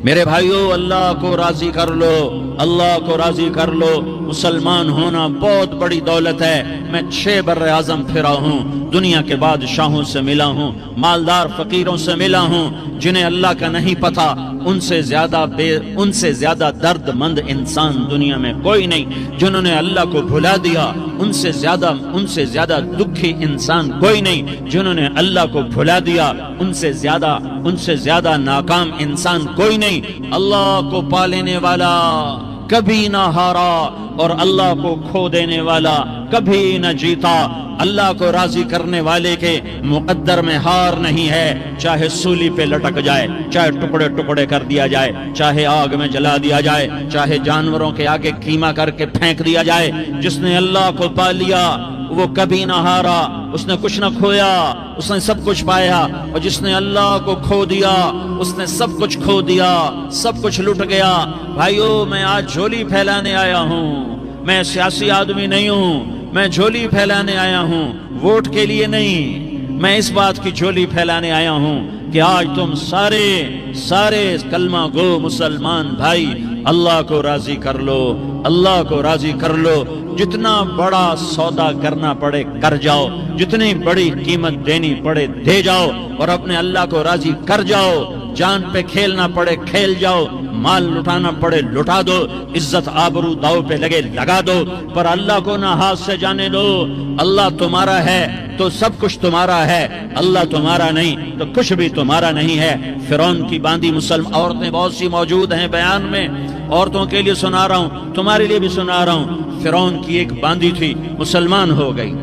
میرے بھائیو، اللہ کو راضی کر لو، اللہ کو راضی کر لو۔ مسلمان ہونا بہت بڑی دولت ہے۔ میں 6 بر اعظم پھرا ہوں، دنیا کے بادشاہوں سے ملا ہوں، مالدار فقیروں سے ملا ہوں، جنہیں اللہ کا نہیں پتا، ان سے زیادہ درد مند انسان دنیا میں کوئی نہیں۔ جنہوں نے اللہ کو بھلا دیا، ان سے زیادہ دکھی انسان کوئی نہیں۔ جنہوں نے اللہ کو بھلا دیا، ان سے زیادہ ناکام انسان کوئی نہیں۔ اللہ کو پا لینے والا کبھی نہ ہارا، اور اللہ کو کھو دینے والا کبھی نہ جیتا۔ اللہ کو راضی کرنے والے کے مقدر میں ہار نہیں ہے، چاہے سولی پہ لٹک جائے، چاہے ٹکڑے ٹکڑے کر دیا جائے، چاہے آگ میں جلا دیا جائے، چاہے جانوروں کے آگے قیمہ کر کے پھینک دیا جائے۔ جس نے اللہ کو پا لیا وہ کبھی نہ ہارا، اس نے کچھ نہ کھویا، اس نے سب کچھ پایا۔ اور جس نے اللہ کو کھو دیا، اس نے سب کچھ کھو دیا، سب کچھ لٹ گیا۔ بھائیو، میں آج جھولی پھیلانے آیا ہوں، میں سیاسی آدمی نہیں ہوں، میں جھولی پھیلانے آیا ہوں، ووٹ کے لیے نہیں۔ میں اس بات کی جھولی پھیلانے آیا ہوں کہ آج تم سارے کلمہ گو مسلمان بھائی اللہ کو راضی کر لو، اللہ کو راضی کر لو۔ جتنا بڑا سودا کرنا پڑے کر جاؤ، جتنی بڑی قیمت دینی پڑے دے جاؤ، اور اپنے اللہ کو راضی کر جاؤ۔ جان پہ کھیلنا پڑے کھیل جاؤ، مال لٹانا پڑے لٹا دو، عزت آبرو داؤ پہ لگے لگا دو، پر اللہ کو نہ ہاتھ سے جانے دو۔ اللہ تمہارا ہے تو سب کچھ تمہارا ہے، اللہ تمہارا نہیں تو کچھ بھی تمہارا نہیں ہے۔ فرعون کی باندھی مسلم عورتیں بہت سی موجود ہیں بیان میں، عورتوں کے لیے سنا رہا ہوں، تمہارے لیے بھی سنا رہا ہوں۔ فرعون کی ایک باندھی تھی، مسلمان ہو گئی۔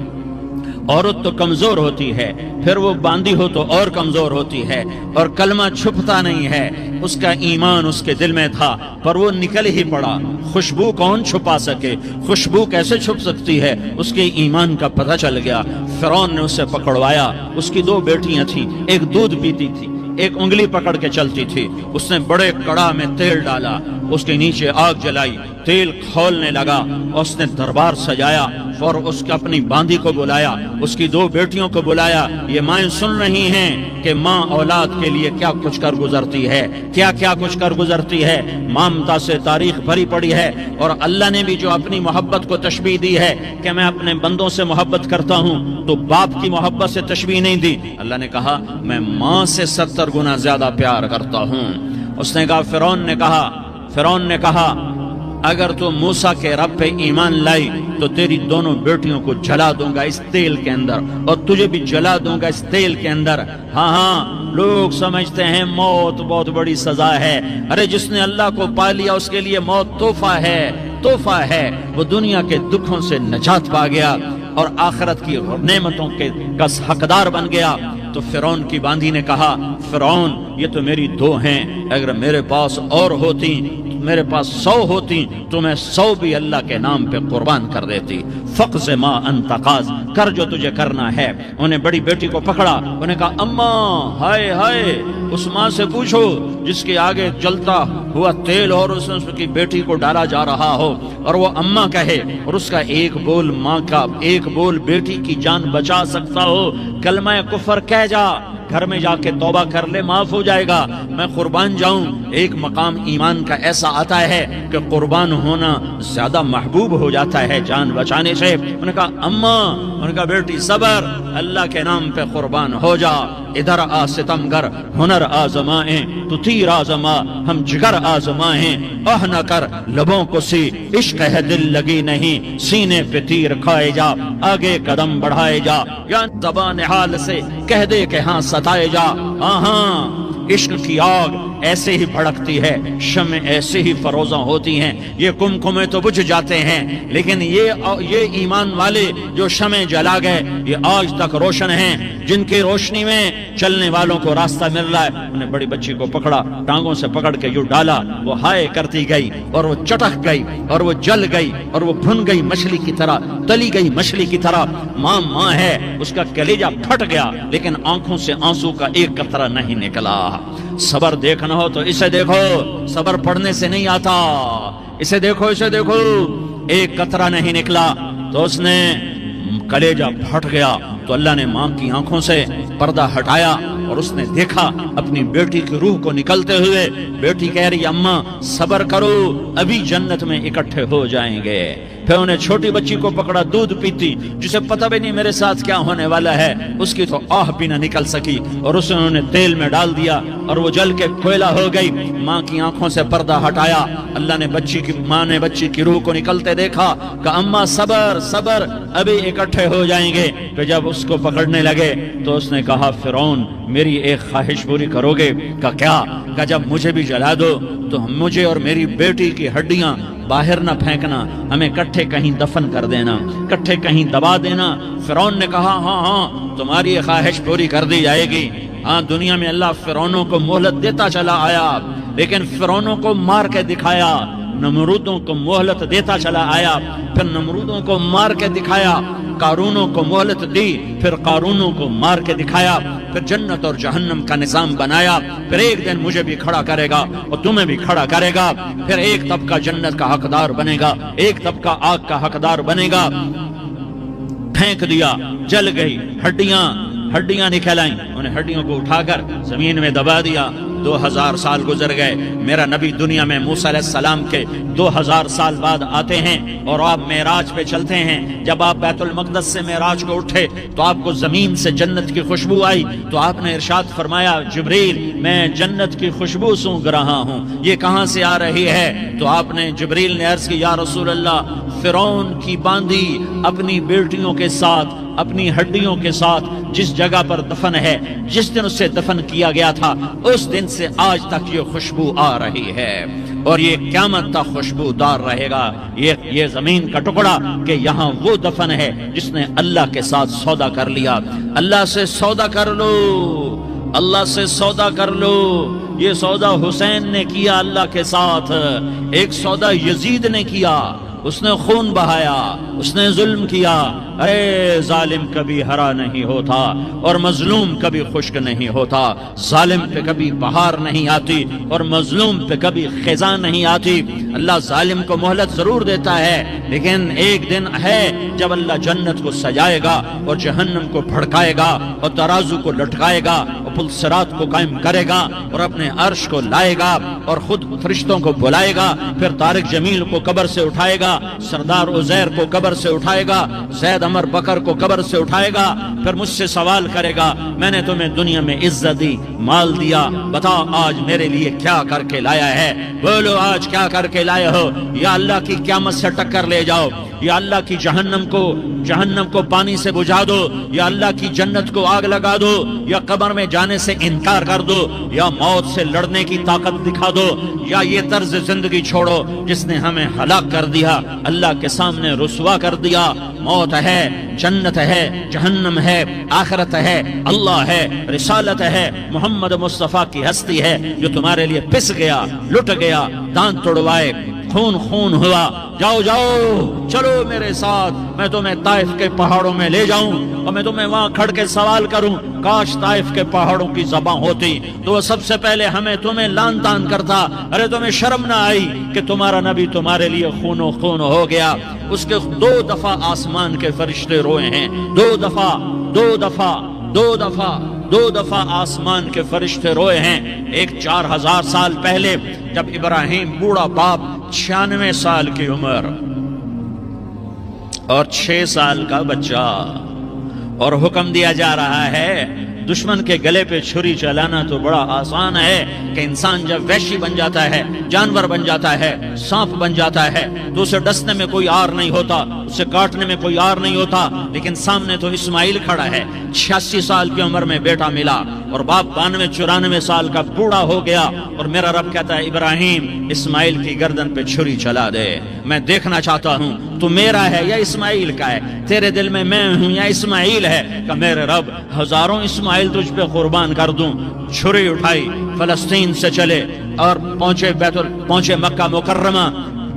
عورت تو کمزور ہوتی ہے، پھر وہ باندھی ہو تو اور کمزور ہوتی ہے، اور کلمہ چھپتا نہیں ہے۔ اس کا ایمان اس کے دل میں تھا، پر وہ نکل ہی پڑا۔ خوشبو کون چھپا سکے؟ خوشبو کیسے چھپ سکتی ہے؟ اس کے ایمان کا پتہ چل گیا۔ فرعون نے اسے پکڑوایا۔ اس کی 2 بیٹیاں تھیں، ایک دودھ پیتی تھی، ایک انگلی پکڑ کے چلتی تھی۔ اس نے بڑے کڑا میں تیل ڈالا، اس کے نیچے آگ جلائی، تیل کھولنے لگا، اس نے دربار سجایا، اور اس کے اپنی باندھی کو بلایا، اس کی 2 بیٹیوں کو بلایا۔ یہ مائیں سن رہی ہیں کہ ماں اولاد کے لیے کیا کچھ کر گزرتی ہے، کیا کچھ کر گزرتی ہے۔ مامتا سے تاریخ بھری پڑی ہے، اور اللہ نے بھی جو اپنی محبت کو تشبیہ دی ہے کہ میں اپنے بندوں سے محبت کرتا ہوں، تو باپ کی محبت سے تشبیہ نہیں دی۔ اللہ نے کہا میں ماں سے 70 گنا زیادہ پیار کرتا ہوں۔ اس نے کہا، فرعون نے کہا اگر تو موسیٰ کے رب پہ ایمان لائی تو تیری دونوں بیٹیوں کو جلا دوں گا اس تیل کے اندر، اور تجھے بھی جلا دوں گا اس تیل کے اندر۔ ہاں لوگ سمجھتے ہیں موت بہت بڑی سزا ہے۔ ارے جس نے اللہ کو پا لیا اس کے لیے موت تحفہ ہے۔ وہ دنیا کے دکھوں سے نجات پا گیا اور آخرت کی نعمتوں کا حقدار بن گیا۔ تو فرعون کی باندھی نے کہا، فرعون یہ تو میری 2 ہیں، اگر میرے پاس اور ہوتی، میرے پاس 100 ہوتی تو میں 100 بھی اللہ کے نام پہ قربان کر دیتی۔ فقض ما انت قاض، کر جو تجھے کرنا ہے۔ انہیں بڑی بیٹی کو پکڑا، انہیں کہا اماں، ہائے اس ماں سے پوچھو جس کے آگے جلتا ہوا تیل اور اس کی بیٹی کو ڈالا جا رہا ہو، اور وہ اماں کہے، اور اس کا ایک بول ماں کا، ایک بول بیٹی کی جان بچا سکتا ہو، کلمہ کفر کہہ جا، گھر میں جا کے توبہ کر لے، معاف ہو جائے گا، میں قربان جاؤں۔ ایک مقام ایمان کا ایسا آتا ہے کہ قربان ہونا زیادہ محبوب ہو جاتا ہے جان بچانے سے۔ انہوں نے کہا اماں، انہوں نے کہا بیٹی صبر، اللہ کے نام پہ قربان ہو جا۔ ادھر آ ستمگر، ہنر آزمائیں تو تیر آزما، ہم جگر آزمائیں آہ نہ کر لبوں کو سی، عشق ہے دل لگی نہیں، سینے پہ تیر کھائے جا، آگے قدم بڑھائے جا، یا زبان حال سے کہہ دے کہ ہاں ستائے جا۔ ہاں عشق کی آگ ایسے ہی بھڑکتی ہے، شمع ایسے ہی فروزاں ہوتی ہیں، یہ کمکمے تو بجھ جاتے ہیں، لیکن یہ ایمان والے جو شمع جلا گئے یہ آج تک روشن ہیں، جن کی روشنی میں چلنے والوں کو راستہ مل رہا ہے۔ انہوں نے بڑی بچی کو پکڑا، ٹانگوں سے پکڑ کے یوں ڈالا، وہ ہائے کرتی گئی، اور وہ چٹک گئی، اور وہ جل گئی، اور وہ بھن گئی مچھلی کی طرح، تلی گئی مچھلی کی طرح۔ ماں ہے، اس کا کلیجہ پھٹ گیا، لیکن آنکھوں سے آنسو کا ایک قطرہ نہیں نکلا۔ صبر دیکھنا ہو تو اسے دیکھو، صبر پڑھنے سے نہیں آتا، اسے دیکھو، ایک قطرہ نہیں نکلا، تو اس نے کلیجہ پھٹ گیا۔ تو اللہ نے ماں کی آنکھوں سے پردہ ہٹایا، اور اس نے دیکھا اپنی بیٹی کی روح کو نکلتے ہوئے. بیٹی کہہ رہی اماں صبر کرو, ابھی جنت میں اکٹھے ہو جائیں گے. پھر انہیں چھوٹی بچی کو پکڑا, دودھ پیتی, جسے پتہ بھی نہیں میرے ساتھ کیا ہونے والا ہے. اس کی تو آہ بھی نہ نکل سکی اور اسے انہوں نے تیل میں ڈال دیا اور وہ جل کے کوئلہ ہو گئی. ماں کی آنکھوں سے پردہ ہٹایا. اللہ نے ماں نے بچی کی روح کو نکلتے دیکھا کہ اماں صبر صبر, ابھی اکٹھے ہو جائیں گے. پھر جب اس کو پکڑنے لگے تو اس نے کہا فرعون میری ایک خواہش پوری کرو گے؟ کہ کیا؟ کہ جب مجھے بھی جلا دو تو مجھے اور میری بیٹی کی ہڈیاں باہر نہ پھینکنا, ہمیں کٹھے کہیں دفن کر دینا, کٹھے کہیں دبا دینا. فرعون نے کہا ہاں تمہاری یہ خواہش پوری کر دی جائے گی. ہاں دنیا میں اللہ فرعونوں کو مہلت دیتا چلا آیا, لیکن فرعونوں کو مار کے دکھایا. نمرودوں کو مہلت دیتا چلا آیا, پھر نمرودوں کو مار کے دکھایا. قارونوں کو مہلت دی, پھر قارونوں کو مار کے دکھایا. پھر جنت اور جہنم کا نظام بنایا. پھر ایک دن مجھے بھی کھڑا کرے گا اور تمہیں بھی کھڑا کرے گا. پھر ایک طبقہ جنت کا حقدار بنے گا, ایک طبقہ آگ کا حقدار بنے گا. پھینک دیا, جل گئی, ہڈیاں نکل آئیں. انہیں ہڈیوں کو اٹھا کر زمین میں دبا دیا. 2000 سال گزر گئے. میرا نبی دنیا میں موسیٰ علیہ السلام کے 2000 سال بعد آتے ہیں اور آپ معراج پہ چلتے ہیں. جب آپ بیت المقدس سے معراج کو اٹھے تو آپ کو زمین سے جنت کی خوشبو آئی. تو آپ نے ارشاد فرمایا جبریل میں جنت کی خوشبو سونگ رہا ہوں, یہ کہاں سے آ رہی ہے؟ تو آپ نے جبریل نے عرض کی یا رسول اللہ فرعون کی باندی اپنی بیٹیوں کے ساتھ, اپنی ہڈیوں کے ساتھ جس جگہ پر دفن ہے, جس دن اسے دفن کیا گیا تھا اس دن سے آج تک یہ خوشبو آ رہی ہے اور یہ قیامت تک خوشبو دار رہے گا. یہ زمین کا ٹکڑا کہ یہاں وہ دفن ہے جس نے اللہ کے ساتھ سودا کر لیا. اللہ سے سودا کر لو, اللہ سے سودا کر لو. یہ سودا حسین نے کیا اللہ کے ساتھ, ایک سودا یزید نے کیا, اس نے خون بہایا, اس نے ظلم کیا. ارے ظالم کبھی ہرا نہیں ہوتا اور مظلوم کبھی خشک نہیں ہوتا. ظالم پہ کبھی بہار نہیں آتی اور مظلوم پہ کبھی خزاں نہیں آتی. اللہ ظالم کو مہلت ضرور دیتا ہے, لیکن ایک دن ہے جب اللہ جنت کو سجائے گا اور جہنم کو بھڑکائے گا اور ترازو کو لٹکائے گا اور پل صراط کو قائم کرے گا اور اپنے عرش کو لائے گا اور خود فرشتوں کو بلائے گا. پھر طارق جمیل کو قبر سے اٹھائے گا, سردار عزیر کو قبر سے اٹھائے گا, زید عمر بکر کو قبر سے اٹھائے گا. پھر مجھ سے سوال کرے گا میں نے تمہیں دنیا میں عزت دی, مال دیا, بتاؤ آج میرے لیے کیا کر کے لایا ہے؟ بولو آج کیا کر کے لائے ہو؟ یا اللہ کی قیامت سے ٹکر لے جاؤ, یا اللہ کی جہنم کو پانی سے بجھا دو, یا اللہ کی جنت کو آگ لگا دو, یا قبر میں جانے سے انکار کر دو, یا موت سے لڑنے کی طاقت دکھا دو, یا یہ طرز زندگی چھوڑو جس نے ہمیں ہلاک کر دیا, اللہ کے سامنے رسوا کر دیا. موت ہے, جنت ہے, جہنم ہے, آخرت ہے, اللہ ہے, رسالت ہے, محمد مصطفیٰ کی ہستی ہے جو تمہارے لیے پس گیا, لٹ گیا, دانت توڑوائے, خون ہوا. جاؤ چلو میرے ساتھ, میں تمہیں طائف کے پہاڑوں میں لے جاؤں اور میں تمہیں وہاں کھڑ کے سوال کروں. کاش طائف کے پہاڑوں کی زبان ہوتی تو وہ سب سے پہلے تمہیں لان تان کرتا. ارے تمہیں شرم نہ آئی کہ تمہارا نبی تمہارے لیے خون ہو گیا؟ اس کے 2 دفعہ آسمان کے فرشتے روئے ہیں, 2 دفعہ آسمان کے فرشتے روئے ہیں. ایک 4000 سال پہلے جب ابراہیم بوڑھا باپ 96 سال کی عمر اور 6 سال کا بچہ, اور حکم دیا جا رہا ہے دشمن کے گلے پہ چھری چلانا تو بڑا آسان ہے کہ انسان جب وحشی بن جاتا ہے, جانور بن جاتا ہے, سانپ بن جاتا ہے تو اسے ڈسنے میں کوئی آر نہیں ہوتا, اسے کاٹنے میں کوئی آر نہیں ہوتا. لیکن سامنے تو اسماعیل کھڑا ہے, 86 سال کی عمر میں بیٹا ملا اور باپ 92-94 سال کا بوڑھا ہو گیا, اور میرا رب کہتا ہے ابراہیم اسماعیل کی گردن پہ چھری چلا دے, میں دیکھنا چاہتا ہوں تو میرا ہے یا اسماعیل کا ہے, تیرے دل میں میں ہوں یا اسماعیل ہے. کہ میرے رب ہزاروں اسماعیل تجھ پہ قربان کر دوں. چھری اٹھائی, فلسطین سے چلے اور پہنچے مکہ مکرمہ.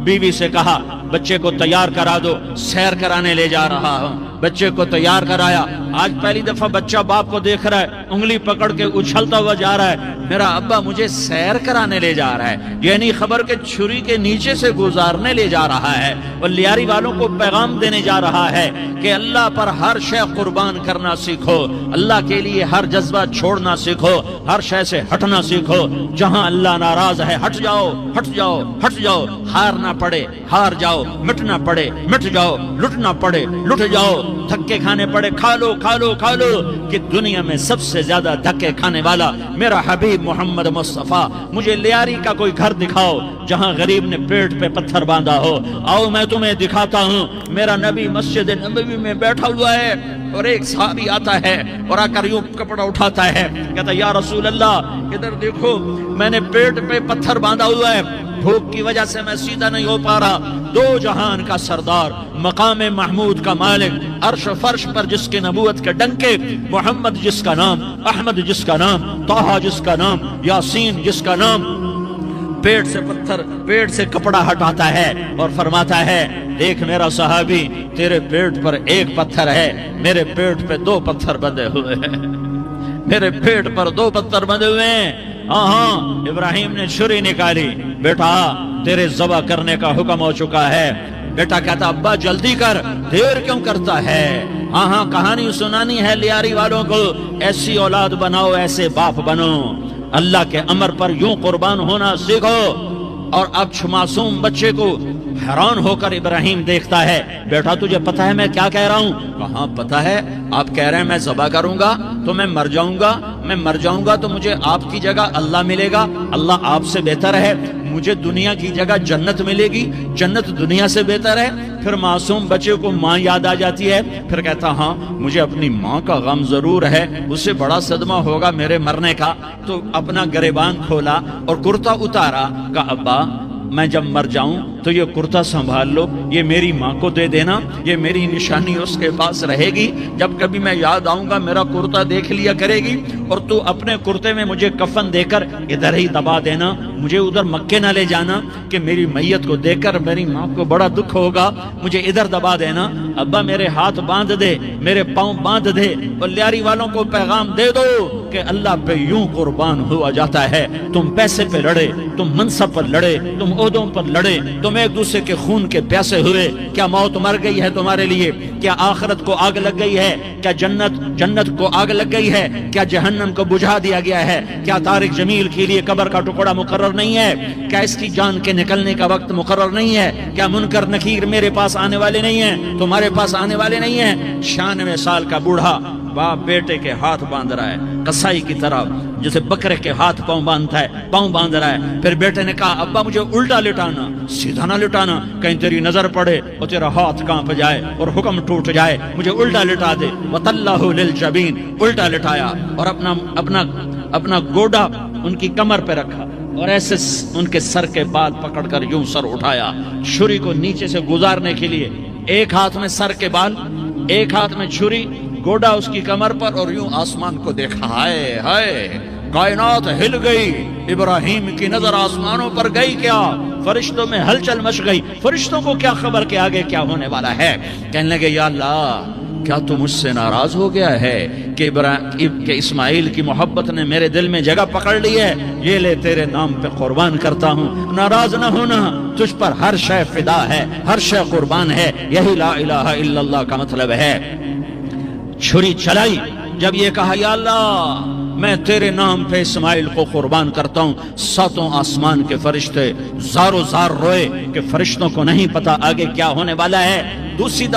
بیوی سے کہا بچے کو تیار کرا دو, سیر کرانے لے جا رہا ہوں. بچے کو تیار کرایا. آج پہلی دفعہ بچہ باپ کو دیکھ رہا ہے, انگلی پکڑ کے اچھلتا ہوا جا رہا ہے, میرا ابا مجھے سیر کرانے لے جا رہا ہے, یہ نہیں خبر کہ چھری کے نیچے سے گزارنے لے جا رہا ہے. اور لیاری والوں کو پیغام دینے جا رہا ہے کہ اللہ پر ہر شے قربان کرنا سیکھو, اللہ کے لیے ہر جذبہ چھوڑنا سیکھو, ہر شے سے ہٹنا سیکھو. جہاں اللہ ناراض ہے ہٹ جاؤ, ہٹ جاؤ, ہٹ جاؤ. ہارنا پڑے ہار جاؤ, مٹنا پڑے مٹ جاؤ, لٹنا پڑے لٹ جاؤ, دھکے کھانے پڑے کھا لو کھا لو کھا لو. کہ دنیا میں سب سے زیادہ دھکے کھانے والا میرا حبیب محمد مصطفیٰ. مجھے لیاری کا کوئی گھر دکھاؤ جہاں غریب نے پیٹ پہ پتھر باندھا ہو. آؤ میں تمہیں دکھاتا ہوں. میرا نبی مسجد نبوی میں بیٹھا ہوا ہے اور ایک صحابی آتا ہے اور آ کر یوں کپڑا اٹھاتا ہے, کہتا یا رسول اللہ ادھر دیکھو, میں نے پیٹ پہ پتھر باندھا ہوا ہے, بھوک کی وجہ سے میں سیدھا نہیں ہو پا رہا. دو جہان کا سردار, مقام محمود کا مالک, عرش و فرش پر جس کے نبوت کے ڈنکے, محمد جس کا نام, احمد جس کا نام, طٰہٰ جس کا نام, یاسین جس کا نام, پیٹ سے پتھر, پیٹ سے کپڑا ہٹاتا ہے اور فرماتا ہے دیکھ میرا صحابی, تیرے پیٹ پر ایک پتھر ہے, میرے پیٹ پہ دو پتھر بندھے ہوئے ہیں, میرے پیٹ پر دو پتھر بندھے ہوئے ہیں. ہاں ابراہیم نے چھری نکالی, بیٹا تیرے ذبح کرنے کا حکم ہو چکا ہے. بیٹا کہتا ابا جلدی کر, دیر کیوں کرتا ہے. ہاں کہانی سنانی ہے لیاری والوں کو, ایسی اولاد بناؤ, ایسے باپ بنو, اللہ کے امر پر یوں قربان ہونا سیکھو. اور اب معصوم بچے کو حیران ہو کر ابراہیم دیکھتا ہے, بیٹا تجھے پتہ ہے میں کیا کہہ رہا ہوں؟ کہاں پتہ ہے, آپ کہہ رہے ہیں میں ذبح کروں گا تو میں مر جاؤں گا, میں مر جاؤں گا تو مجھے آپ کی جگہ اللہ ملے گا, اللہ آپ سے بہتر ہے, مجھے دنیا کی جگہ جنت ملے گی, جنت دنیا سے بہتر ہے. پھر معصوم بچے کو ماں یاد آ جاتی ہے, پھر کہتا ہاں مجھے اپنی ماں کا غم ضرور ہے, اسے بڑا صدمہ ہوگا میرے مرنے کا. تو اپنا گریبان کھولا اور کرتا اتارا, کہا ابا میں جب مر جاؤں تو یہ کرتا سنبھال لو, یہ میری ماں کو دے دینا, یہ میری نشانی اس کے پاس رہے گی, جب کبھی میں یاد آؤں گا میرا کرتا دیکھ لیا کرے گی, اور تو اپنے کرتے میں مجھے کفن دے کر ادھر ہی دبا دینا, مجھے ادھر مکے نہ لے جانا کہ میری میت کو دیکھ کر میری ماں کو بڑا دکھ ہوگا, مجھے ادھر دبا دینا. ابا میرے ہاتھ باندھ دے, میرے پاؤں باندھ دے, اور لیاری والوں کو پیغام دے دو کہ اللہ پہ یوں قربان ہوا جاتا ہے. تم پیسے پہ لڑے, تم منصب پر لڑے, تم عہدوں پر لڑے, تم ایک دوسرے کے خون کے پیاسے ہوئے, کیا موت مر گئی ہے تمہارے لیے؟ کیا آخرت کو آگ لگ گئی ہے؟ کیا جنت کو آگ لگ گئی ہے؟ کیا جہنم کو بجھا دیا گیا ہے؟ کیا طارق جمیل کے لیے قبر کا ٹکڑا مقرر نہیں ہے؟ کیا اس کی جان کے نکلنے کا وقت مقرر نہیں ہے؟ کیا منکر نکیر میرے پاس آنے والے نہیں ہیں, تمہارے پاس آنے والے نہیں ہیں؟ 96 سال کا بوڑھا باپ بیٹے کے ہاتھ باندھ رہا ہے قصائی کی طرح, جیسے بکرے کے ہاتھ پاؤں باندھتا ہے, پاؤں باندھ رہا ہے. پھر بیٹے نے کہا ابا مجھے الٹا لٹانا, سیدھا نہ لٹانا, کہیں تیری نظر پڑے اور تیرا ہاتھ کانپ جائے اور حکم ٹوٹ جائے, مجھے الٹا لٹا دے. وَطَلَّهُ لِلْجَبِينِ, الٹا لٹایا اور اپنا گوڈا ان کی کمر پہ رکھا اور ایسے ان کے سر کے بال پکڑ کر یوں سر اٹھایا, چھری کو نیچے سے گزارنے کے لیے. ایک ہاتھ میں سر کے بال, ایک ہاتھ میں چھری, گوڈا اس کی کمر پر, اور یوں آسمان کو دیکھا. ہائے ہائے, کائنات ہل گئی, ابراہیم کی نظر آسمانوں پر گئی, کیا فرشتوں میں ہلچل مچ گئی. فرشتوں کو کیا خبر کہ آگے کیا ہونے والا ہے؟ کہنے لگے یا اللہ کیا تو مجھ سے ناراض ہو گیا ہے کہ اسماعیل کی محبت نے میرے دل میں جگہ پکڑ لی ہے؟ یہ لے تیرے نام پہ قربان کرتا ہوں. ناراض نہ ہونا, تجھ پر ہر شے فدا ہے, ہر شے قربان ہے. یہی لا الہ الا اللہ کا مطلب ہے. چھری چلائی, جب یہ کہا یا اللہ میں تیرے نام پہ اسماعیل کو قربان کرتا ہوں, 7 آسمان کے فرشتے زارو زار روئے کہ فرشتوں کو نہیں پتا آگے کیا ہونے والا ہے. دوسری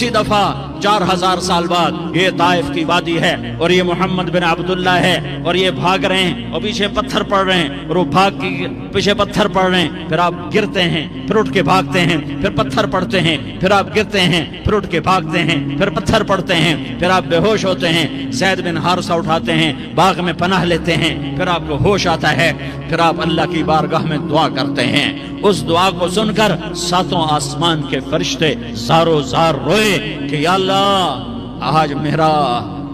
دفعہ 4000 سال بعد یہ طائف کی وادی ہے اور یہ محمد بن عبداللہ ہے اور یہ بھاگ رہے ہیں اور پیچھے پتھر پڑ رہے ہیں, اور وہ بھاگ کے پیچھے پتھر پڑ رہے ہیں. پھر آپ گرتے ہیں, پھر اٹھ کے بھاگتے ہیں, پھر پتھر پڑتے ہیں, پھر آپ گرتے ہیں, پھر اٹھ کے بھاگتے ہیں, پھر پتھر پڑتے ہیں, پھر آپ بے ہوش ہوتے ہیں. زید بن حارثہ اٹھاتے ہیں, باغ میں پناہ لیتے ہیں, پھر آپ کو ہوش آتا ہے, پھر آپ اللہ کی بارگاہ میں دعا کرتے ہیں. اس دعا کو سن کر 7 آسمان کے فرشتے زارو زار روئے کہ یا اللہ آج میرا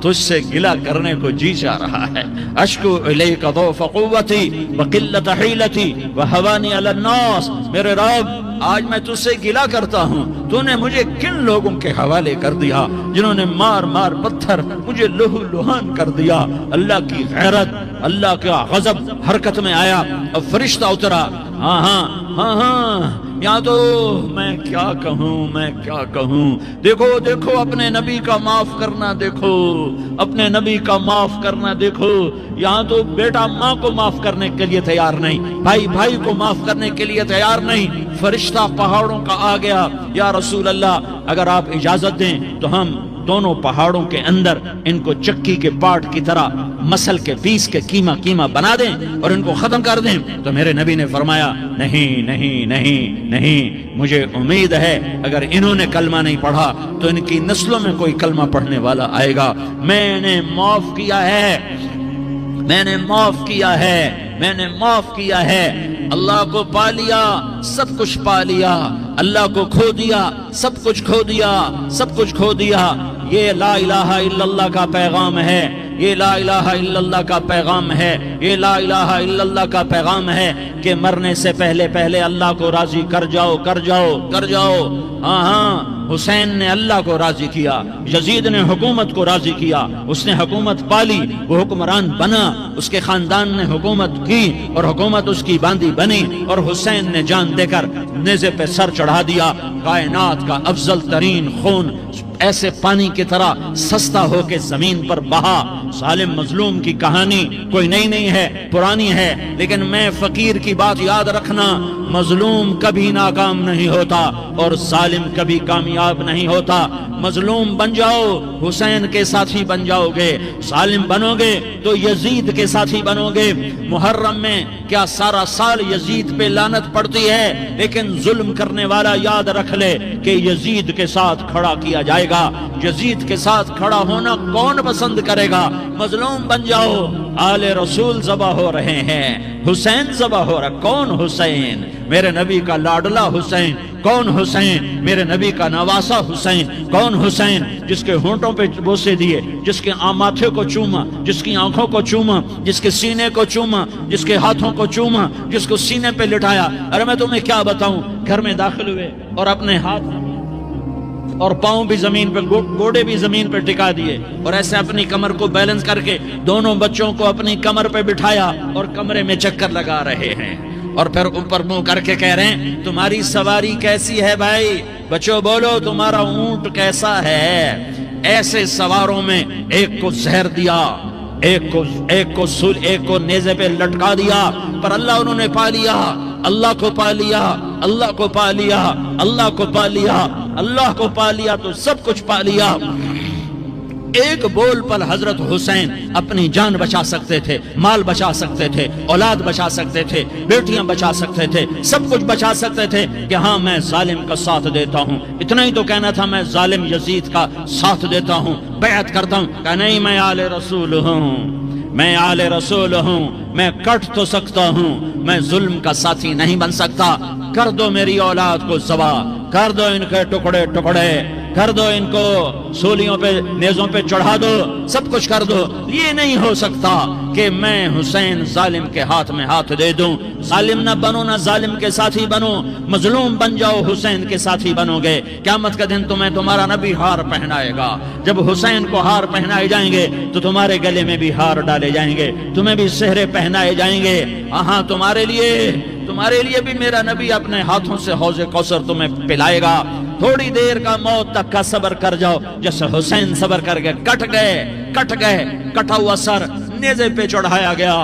تجھ سے گلہ کرنے کو جی چاہ رہا ہے. اشکو الیک ضعف قوتی وقلت حیلتی وہوانی علی الناس, میرے رب آج میں تجھ سے گلہ کرتا ہوں، تو نے مجھے کن لوگوں کے حوالے کر دیا جنہوں نے مار مار پتھر مجھے لہو لہان کر دیا۔ اللہ کی غیرت، اللہ کا غضب حرکت میں آیا اور فرشتہ اترا۔ ہاں ہاں ہاں ہاں، یا تو میں کیا کہوں، میں کیا کہوں۔ دیکھو دیکھو اپنے نبی کا معاف کرنا، دیکھو اپنے نبی کا معاف کرنا، دیکھو یہاں تو بیٹا ماں کو معاف کرنے کے لیے تیار نہیں، بھائی بھائی کو معاف کرنے کے لیے تیار نہیں۔ فرشتہ پہاڑوں کا آ گیا، یا رسول اللہ اگر آپ اجازت دیں تو ہم دونوں پہاڑوں کے اندر ان کو چکی کے پاٹ کی طرح مسل کے پیس کے کیما کیما بنا دیں اور ان کو ختم کر دیں۔ تو میرے نبی نے فرمایا نہیں نہیں نہیں نہیں، مجھے امید ہے اگر انہوں نے کلمہ نہیں پڑھا تو ان کی نسلوں میں کوئی کلمہ پڑھنے والا آئے گا۔ میں نے معاف کیا ہے، میں نے معاف کیا ہے، میں نے معاف کیا ہے۔ اللہ کو پا لیا سب کچھ پا لیا، اللہ کو کھو دیا سب کچھ کھو دیا، سب کچھ کھو دیا۔ یہ لا الہ الا اللہ کا پیغام ہے، یہ لا الہ الا اللہ کا پیغام ہے، یہ لا الہ الا اللہ کا پیغام ہے کہ مرنے سے پہلے پہلے اللہ کو راضی کر جاؤ، کر جاؤ، کر جاؤ۔ ہاں ہاں، حسین نے اللہ کو راضی کیا، یزید نے حکومت کو راضی کیا، اس نے حکومت پالی، وہ حکمران بنا، اس کے خاندان نے حکومت کی اور حکومت اس کی باندھی بنی، اور حسین نے جان دے کر نیزے پہ سر چڑھا دیا۔ کائنات کا افضل ترین خون ایسے پانی کی طرح سستا ہو کے زمین پر بہا۔ ظالم مظلوم کی کہانی کوئی نئی نہیں ہے، پرانی ہے، لیکن میں فقیر کی بات یاد رکھنا، مظلوم کبھی ناکام نہیں ہوتا اور ظالم کبھی کامیاب نہیں ہوتا۔ مظلوم بن جاؤ حسین کے ساتھی بن جاؤ گے، ظالم بنو گے تو یزید کے ساتھی بنو گے۔ محرم میں کیا سارا سال یزید پہ لعنت پڑتی ہے، لیکن ظلم کرنے والا یاد رکھ لے کہ یزید کے ساتھ کھڑا کیا جائے گا۔ یزید کے ساتھ کھڑا ہونا کون پسند کرے گا؟ مظلوم بن جاؤ۔ آل رسول ذبح ہو رہے ہیں، حسین ذبح ہو رہا۔ کون حسین؟ میرے نبی کا لاڈلا حسین۔ کون حسین؟ میرے نبی کا نواسا حسین۔ کون حسین؟ جس کے ہونٹوں پہ بوسے دیے، جس کے ماتھے کو چوما، جس کی آنکھوں کو چوما، جس کے سینے کو چوما، جس کے ہاتھوں کو چوما، جس کو سینے پہ لٹایا۔ ارے میں تمہیں کیا بتاؤں، گھر میں داخل ہوئے اور اپنے ہاتھ اور پاؤں بھی زمین پہ، گوڑے بھی زمین پہ ٹکا دیے، اور ایسے اپنی کمر کو بیلنس کر کے دونوں بچوں کو اپنی کمر پہ بٹھایا اور کمرے میں چکر لگا رہے ہیں، اور پھر اوپر منہ کر کے کہہ رہے ہیں تمہاری سواری کیسی ہے بھائی؟ بچوں بولو تمہارا اونٹ کیسا ہے؟ ایسے سواروں میں ایک کو زہر دیا، ایک کو نیزے پہ لٹکا دیا، پر اللہ انہوں نے پا لیا، اللہ کو پا لیا، اللہ کو پا لیا، اللہ کو پا لیا، اللہ کو پا لیا تو سب کچھ پا لیا۔ ایک بول پر حضرت حسین اپنی جان بچا سکتے تھے، مال بچا سکتے تھے، اولاد بچا سکتے تھے، بیٹیاں بچا سکتے تھے، سب کچھ بچا سکتے تھے کہ ہاں میں ظالم کا ساتھ دیتا ہوں۔ اتنا ہی تو کہنا تھا میں ظالم یزید کا ساتھ دیتا ہوں، بیعت کرتا ہوں۔ کہ نہیں، میں آل رسول ہوں، میں آل رسول ہوں، میں کٹ تو سکتا ہوں، میں ظلم کا ساتھی نہیں بن سکتا۔ کر دو میری اولاد کو ذبح، کر دو ان کے ٹکڑے ٹکڑے، کر دو ان کو سولیوں پہ نیزوں پہ چڑھا دو، سب کچھ کر دو۔ یہ نہیں ہو سکتا کہ میں حسین ظالم کے ہاتھ میں ہاتھ دے دوں۔ ظالم نہ بنو، نہ ظالم کے ساتھی بنو، مظلوم بن جاؤ، حسین کے ساتھی بنو گے۔ قیامت کا دن تمہیں تمہارا نبی ہار پہنائے گا۔ جب حسین کو ہار پہنائے جائیں گے تو تمہارے گلے میں بھی ہار ڈالے جائیں گے، تمہیں بھی سہرے پہنائے جائیں گے۔ ہاں تمہارے لیے بھی میرا نبی اپنے ہاتھوں سے حوض کوثر تمہیں پلائے گا۔ تھوڑی دیر کا موت تک کا صبر کر جاؤ، جیسے حسین صبر کر کے کٹ گئے، کٹا ہوا سر نیزے پہ چڑھایا گیا۔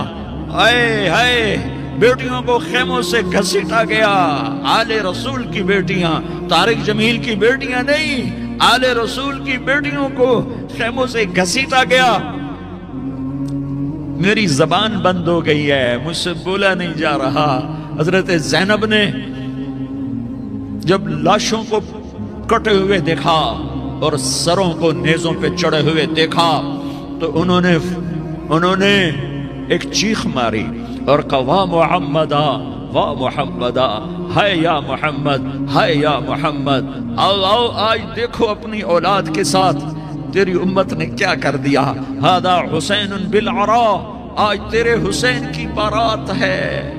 ہائے ہائے، بیٹیوں کو خیموں سے گھسیٹا گیا۔ آل رسول کی بیٹیاں، طارق جمیل کی بیٹیاں نہیں، آل رسول کی بیٹیوں کو خیموں سے گھسیٹا گیا۔ میری زبان بند ہو گئی ہے، مجھ سے بولا نہیں جا رہا۔ حضرت زینب نے جب لاشوں کو کٹے ہوئے دیکھا اور سروں کو نیزوں پہ چڑھے ہوئے دیکھا تو انہوں نے ایک چیخ ماری اور کہا واہ محمدا، واہ محمدا، ہائے یا محمد، ہائے یا محمد۔ آؤ آج دیکھو اپنی اولاد کے ساتھ تیری امت نے کیا کر دیا۔ ہذا حسین بالعراء، آج تیرے حسین کی بارات ہے۔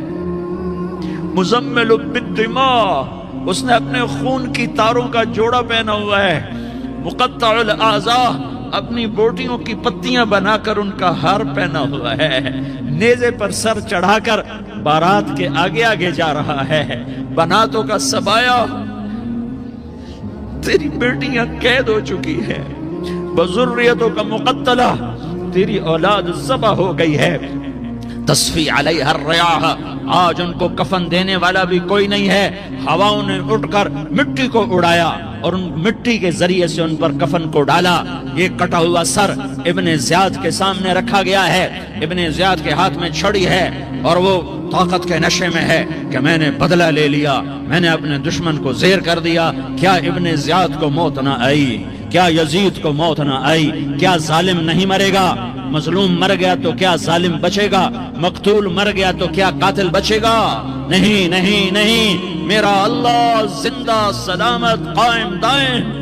مزمل بالدماء، اس نے اپنے خون کی تاروں کا جوڑا پہنا ہوا ہے، مقطع الاعضاء، اپنی بوٹیوں کی پتیاں بنا کر ان کا ہار پہنا ہوا ہے، نیزے پر سر چڑھا کر بارات کے آگے آگے جا رہا ہے۔ بناتوں کا سبایا، تیری بیٹیاں قید ہو چکی ہے، بذریتوں کا مقتلہ، تیری اولاد ذبح ہو گئی ہے، تصفی علیہ الریاح، آج ان کو کفن دینے والا بھی کوئی نہیں ہے۔ ہواؤں نے اٹھ کر مٹی کو اڑایا اور ان مٹی کے ذریعے سے ان پر کفن کو ڈالا۔ یہ کٹا ہوا سر ابن زیاد کے سامنے رکھا گیا ہے، ابن زیاد کے ہاتھ میں چھڑی ہے اور وہ طاقت کے نشے میں ہے کہ میں نے بدلہ لے لیا، میں نے اپنے دشمن کو زیر کر دیا۔ کیا ابن زیاد کو موت نہ آئی؟ کیا یزید کو موت نہ آئی؟ کیا ظالم نہیں مرے گا؟ مظلوم مر گیا تو کیا ظالم بچے گا؟ مقتول مر گیا تو کیا قاتل بچے گا؟ نہیں نہیں نہیں، میرا اللہ زندہ سلامت قائم دائم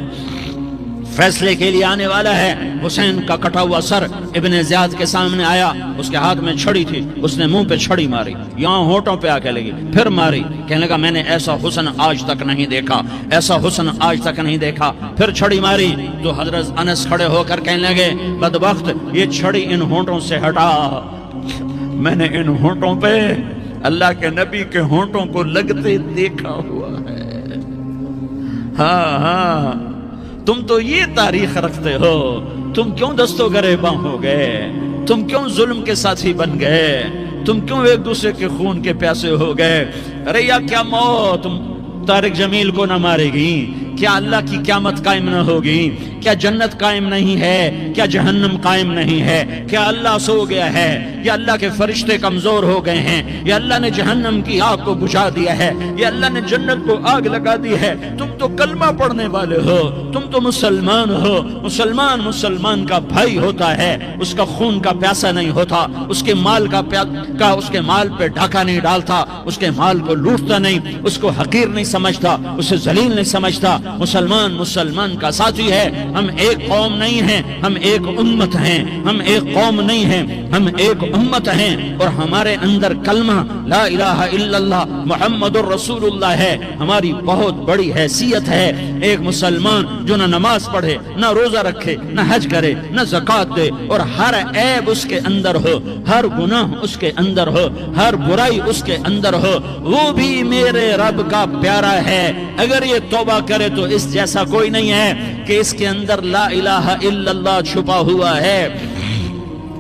فیصلے کے لیے آنے والا ہے۔ حسین کا کٹا ہوا سر ابن زیاد کے سامنے آیا، اس کے ہاتھ میں چھڑی تھی، اس نے منہ پہ چھڑی ماری، یہاں ہونٹوں پہ آ کے لگی، پھر ماری، کہنے لگا میں نے ایسا حسن آج تک نہیں دیکھا، ایسا حسن آج تک نہیں دیکھا، پھر چھڑی ماری تو حضرت انس کھڑے ہو کر کہنے لگے بدبخت، یہ چھڑی ان ہونٹوں سے ہٹا، میں نے ان ہونٹوں پہ اللہ کے نبی کے ہونٹوں کو لگتے دیکھا ہوا ہے۔ ہاں ہاں، تم تو یہ تاریخ رکھتے ہو، تم کیوں دستوں گریباں ہو گئے؟ تم کیوں ظلم کے ساتھی بن گئے؟ تم کیوں ایک دوسرے کے خون کے پیاسے ہو گئے؟ ارے یا کیا موت طارق جمیل کو نہ مارے گی؟ کیا اللہ کی قیامت قائم نہ ہوگی؟ کیا جنت قائم نہیں ہے؟ کیا جہنم قائم نہیں ہے؟ کیا اللہ سو گیا ہے؟ یا اللہ کے فرشتے کمزور ہو گئے ہیں؟ یا اللہ نے جہنم کی آگ کو بجھا دیا ہے؟ یا اللہ نے جنت کو آگ لگا دی ہے؟ تم تو کلمہ پڑھنے والے ہو، تم تو مسلمان ہو۔ مسلمان مسلمان کا بھائی ہوتا ہے، اس کا خون کا پیاسا نہیں ہوتا، اس کے مال اس کے مال پہ ڈاکہ نہیں ڈالتا، اس کے مال کو لوٹتا نہیں، اس کو حقیر نہیں سمجھتا، اسے ذلیل نہیں سمجھتا۔ مسلمان مسلمان کا ساتھی ہے۔ ہم ایک قوم نہیں ہیں، ہم ایک امت ہیں، ہم ایک قوم نہیں ہیں، ہم ایک امت ہیں، اور ہمارے اندر کلمہ لا الہ الا اللہ محمد الرسول اللہ ہے، ہماری بہت بڑی حیثیت ہے۔ ایک مسلمان جو نہ نماز پڑھے، نہ روزہ رکھے، نہ حج کرے، نہ زکوٰۃ دے، اور ہر عیب اس کے اندر ہو، ہر گناہ اس کے اندر ہو، ہر برائی اس کے اندر ہو، وہ بھی میرے رب کا پیارا ہے۔ اگر یہ توبہ کرے تو اس جیسا کوئی نہیں ہے کہ اس کے اندر لا الہ الا اللہ چھپا ہوا ہے۔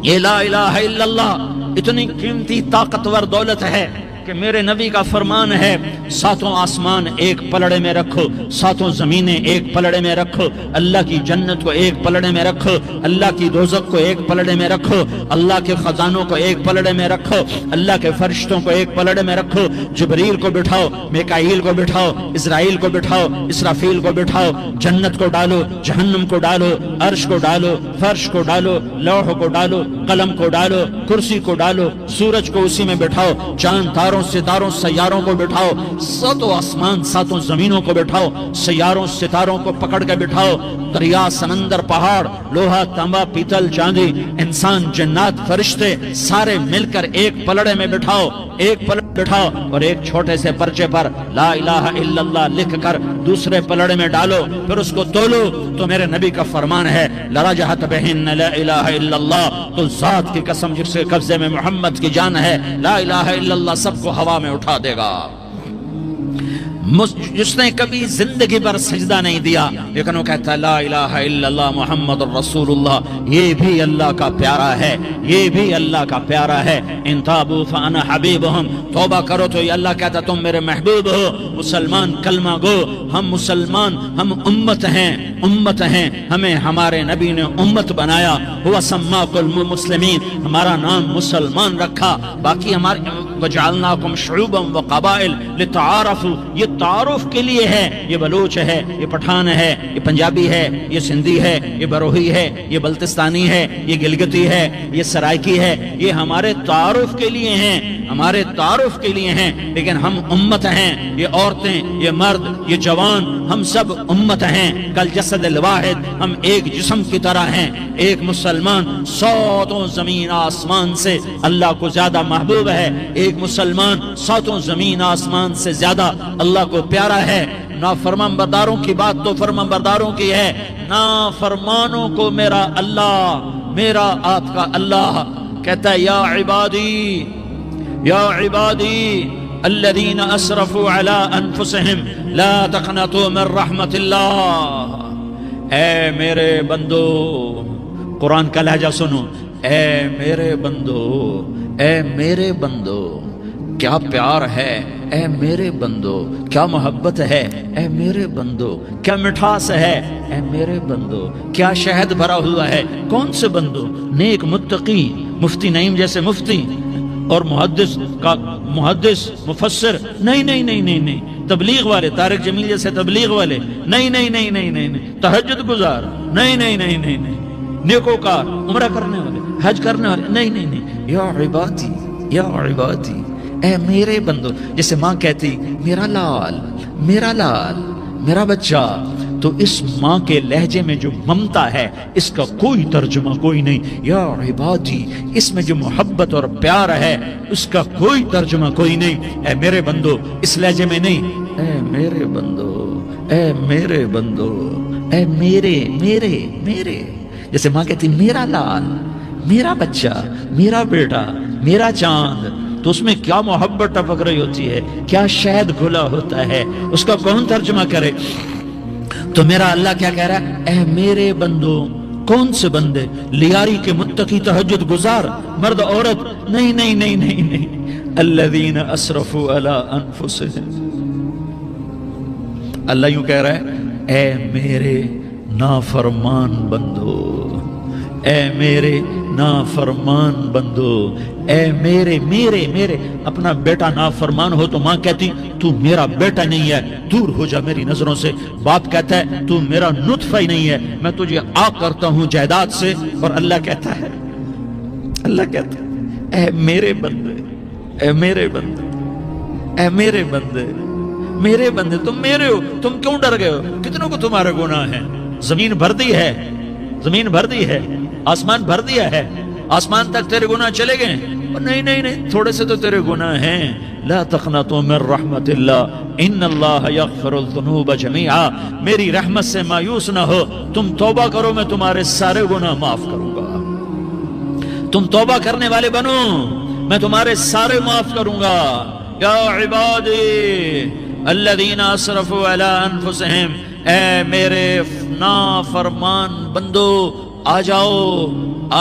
یہ لا الہ الا اللہ اتنی قیمتی طاقتور دولت ہے کہ میرے نبی کا فرمان ہے، ساتوں آسمان ایک پلڑے میں رکھو، ساتوں زمینیں ایک پلڑے میں رکھو، اللہ کی جنت کو ایک پلڑے میں رکھو، اللہ کی دوزخ کو ایک پلڑے میں رکھو، اللہ کے خزانوں کو ایک پلڑے میں رکھو، اللہ کے فرشتوں کو ایک پلڑے میں رکھو، جبریل کو بٹھاؤ، میکائیل کو بٹھاؤ، اسرائیل کو بٹھاؤ، اسرافیل کو بٹھاؤ، جنت کو ڈالو، جہنم کو ڈالو، عرش کو ڈالو، فرش کو ڈالو، لوح کو ڈالو، قلم کو ڈالو، کرسی کو ڈالو، سورج کو اسی میں بٹھاؤ، چاند تاروں ستاروں سیاروں کو بٹھاؤ، ساتوں آسمان ساتوں زمینوں کو بٹھاؤ، سیاروں ستاروں کو پکڑ کے بٹھاؤ، دریا سمندر پہاڑ لوہا تانبا پیتل چاندی انسان جنات فرشتے سارے مل کر ایک پلڑے میں بٹھاؤ، ایک پلڑے بٹھاؤ، اور ایک چھوٹے سے پرچے پر لا الہ الا اللہ لکھ کر دوسرے پلڑے میں ڈالو، پھر اس کو تولو تو میرے نبی کا فرمان ہے لرجحت بہن لا الہ الا اللہ، تو ذات کی قسم جس کے قبضے میں محمد کی جان ہے، لا الہ الا اللہ سب کو ہوا میں اٹھا دے گا۔ جس نے کبھی زندگی پر سجدہ نہیں دیا لیکن وہ کہتا ہے لا الہ الا اللہ محمد الرسول اللہ، یہ بھی اللہ کا پیارا ہے، یہ بھی اللہ کا پیارا ہے۔ ان تابوا فانا حبیبہم، توبہ کرو تو یہ اللہ کہتا تم میرے محبوب ہو۔ مسلمان کلمہ گو، ہم مسلمان، ہم امت ہیں، امت ہیں، ہمیں ہمارے نبی نے امت بنایا، ہوا سماکم المسلمین، ہمارا نام مسلمان رکھا، باقی ہمارے وجعلناکم شعوبا وقبائل لتعارفوا، یہ تعارف کے لیے ہے، یہ بلوچ ہے، یہ پٹھان ہے، یہ پنجابی ہے، یہ سندھی ہے، یہ بروہی ہے، یہ بلتستانی ہے، یہ گلگتی ہے، یہ سرائکی ہے، یہ ہمارے تعارف کے لیے ہیں، ہمارے تعارف کے لیے ہیں، لیکن ہم امت ہیں، یہ عورتیں، یہ مرد، یہ جوان، ہم سب امت ہیں، کل جسد الواحد، ہم ایک جسم کی طرح ہیں۔ ایک مسلمان ساتوں زمین آسمان سے اللہ کو زیادہ محبوب ہے، ایک مسلمان ساتوں زمین آسمان سے زیادہ اللہ کو پیارا ہے، نافرمان برداروں کی بات تو فرمان برداروں کی ہے، نافرمانوں کو میرا اللہ، میرا آپ کا اللہ کہتا ہے یا عبادی الذین اسرفوا علی انفسہم لا تقنطوا من رحمت اللہ، اے میرے بندو، قرآن کا لہجہ سنو، اے میرے بندو، اے میرے بندو، کیا پیار ہے، اے میرے بندو، کیا محبت ہے، اے میرے بندو، کیا مٹھاس ہے، اے میرے بندو، کیا شہد بھرا ہوا ہے، کون سے بندو، نیک متقی، مفتی نعیم جیسے مفتی اور محدث مفسر، نہیں نہیں نہیں نہیں نہیں، تبلیغ والے، طارق جمیل جیسے تبلیغ والے، نہیں نہیں نہیں نہیں نہیں نہیں، تہجد گزار، نہیں نہیں نہیں نہیں نہیں، نیکوکار، عمرہ کرنے والے، حج کرنے والے، نہیں نہیں نہیں، یا عبادی، یا عبادی، اے میرے بندو، جیسے ماں کہتی میرا لال، میرا لال، میرا بچہ، تو اس ماں کے لہجے میں جو ممتا ہے اس کا کوئی ترجمہ کوئی نہیں، یا عبادی، اس میں جو محبت اور پیار ہے اس کا کوئی ترجمہ کوئی نہیں، اے میرے بندو، اس لہجے میں نہیں، اے میرے بندو، اے میرے بندو، اے میرے میرے میرے، جیسے ماں کہتی میرا لال، میرا بچہ، میرا بیٹا، میرا چاند، تو اس میں کیا محبت ٹپک رہی ہوتی ہے، کیا شہد گھلا ہوتا ہے، اس کا کون ترجمہ کرے؟ تو میرا اللہ کیا کہہ رہا ہے، اے میرے بندو، کون سے بندے؟ لیاری کے متقی، تہجد گزار، مرد عورت، نہیں نہیں نہیں نہیں نہیں، الذین اسرفوا علی انفسہم، اللہ یوں کہہ رہا ہے، اے میرے نافرمان بندو، اے میرے نافرمان بندو، اے میرے میرے میرے، اپنا بیٹا نافرمان ہو تو ماں کہتی تو میرا بیٹا نہیں ہے، دور ہو جا میری نظروں سے، باپ کہتا ہے تو میرا نطفہ ہی نہیں ہے، میں تجھے آگ کرتا ہوں جائیداد سے، اور اللہ کہتا ہے، اللہ کہتا ہے اے میرے بندے، اے میرے بندے، اے میرے بندے، میرے بندے، تم میرے ہو، تم کیوں ڈر گئے ہو؟ کتنوں کو تمہارے گناہ ہیں؟ زمین بھر دی ہے، زمین بھر دی ہے، آسمان بھر دیا ہے، آسمان تک تیرے گناہ چلے گئے؟ نہیں نہیں نہیں، تھوڑے سے تو تیرے گناہ ہیں، لا تقنطوا من رحمت اللہ ان اللہ یغفر الذنوب جميعا، میری رحمت سے مایوس نہ ہو، تم توبہ کرو میں تمہارے سارے گناہ معاف کروں گا، تم توبہ کرنے والے بنو میں تمہارے سارے معاف کروں گا، یا عبادی الذین اسرفوا علی انفسہم، اے میرے نافرمان بندو، آ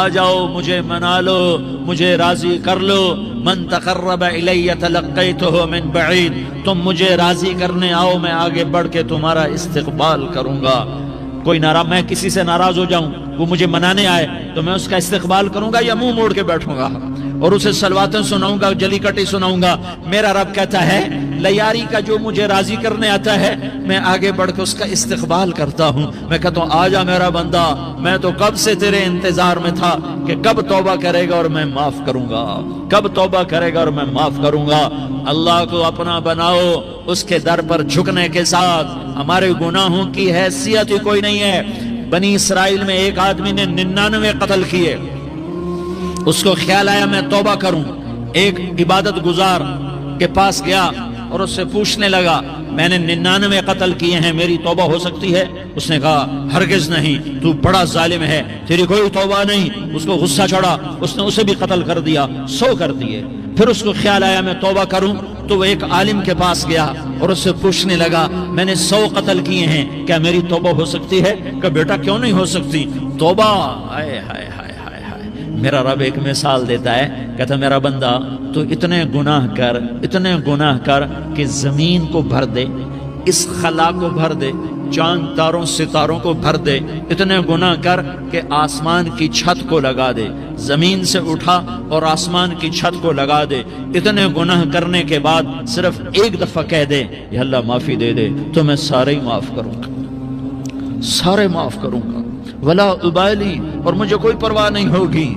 جاؤ مجھے منا لو، مجھے راضی کر لو، من تقرب الی تلقیتہ من بعید، تم مجھے راضی کرنے آؤ، میں آگے بڑھ کے تمہارا استقبال کروں گا، کوئی ناراض، میں کسی سے ناراض ہو جاؤں، وہ مجھے منانے آئے تو میں اس کا استقبال کروں گا یا منہ موڑ کے بیٹھوں گا اور اسے صلواتیں سناؤں گا، جلی کٹی سناؤں گا؟ میرا رب کہتا ہے لیاری کا جو مجھے راضی کرنے آتا ہے میں آگے بڑھ کے اس کا استقبال کرتا ہوں، میں کہتا ہوں آ جا میرا بندہ، میں تو کب سے تیرے انتظار میں تھا کہ کب توبہ کرے گا اور میں معاف کروں گا، کب توبہ کرے گا اور میں معاف کروں گا۔ اللہ کو اپنا بناؤ، اس کے در پر جھکنے کے ساتھ ہمارے گناہوں کی حیثیت ہی کوئی نہیں ہے۔ بنی اسرائیل میں ایک آدمی نے 99 قتل کیے، اس کو خیال آیا میں توبہ کروں، ایک عبادت گزار کے پاس گیا اور اس سے پوچھنے لگا میں نے 99 قتل کیے ہیں، میری توبہ ہو سکتی ہے؟ اس نے کہا ہرگز نہیں، تو بڑا ظالم ہے، تیری کوئی توبہ نہیں۔ اس کو غصہ چڑھا، اس نے اسے بھی قتل کر دیا، 100 کر دیے۔ پھر اس کو خیال آیا میں توبہ کروں، تو وہ ایک عالم کے پاس گیا اور اس سے پوچھنے لگا میں نے 100 قتل کیے ہیں، کیا میری توبہ ہو سکتی ہے؟ کہ بیٹا کیوں نہیں ہو سکتی توبہ؟ ہائے ہائے ہائے ہائے ہائے، میرا رب ایک مثال دیتا ہے، کہتا میرا بندہ تو اتنے گناہ کر کہ زمین کو بھر دے، اس خلا کو بھر دے، چاند تاروں ستاروں کو بھر دے، اتنے گناہ کر کہ آسمان کی چھت کو لگا دے، زمین سے اٹھا اور آسمان کی چھت کو لگا دے، اتنے گناہ کرنے کے بعد صرف ایک دفعہ کہہ دے یا اللہ معافی دے دے، تو میں سارے ہی معاف کروں گا، سارے معاف کروں گا، ولا ابالی، اور مجھے کوئی پرواہ نہیں ہوگی۔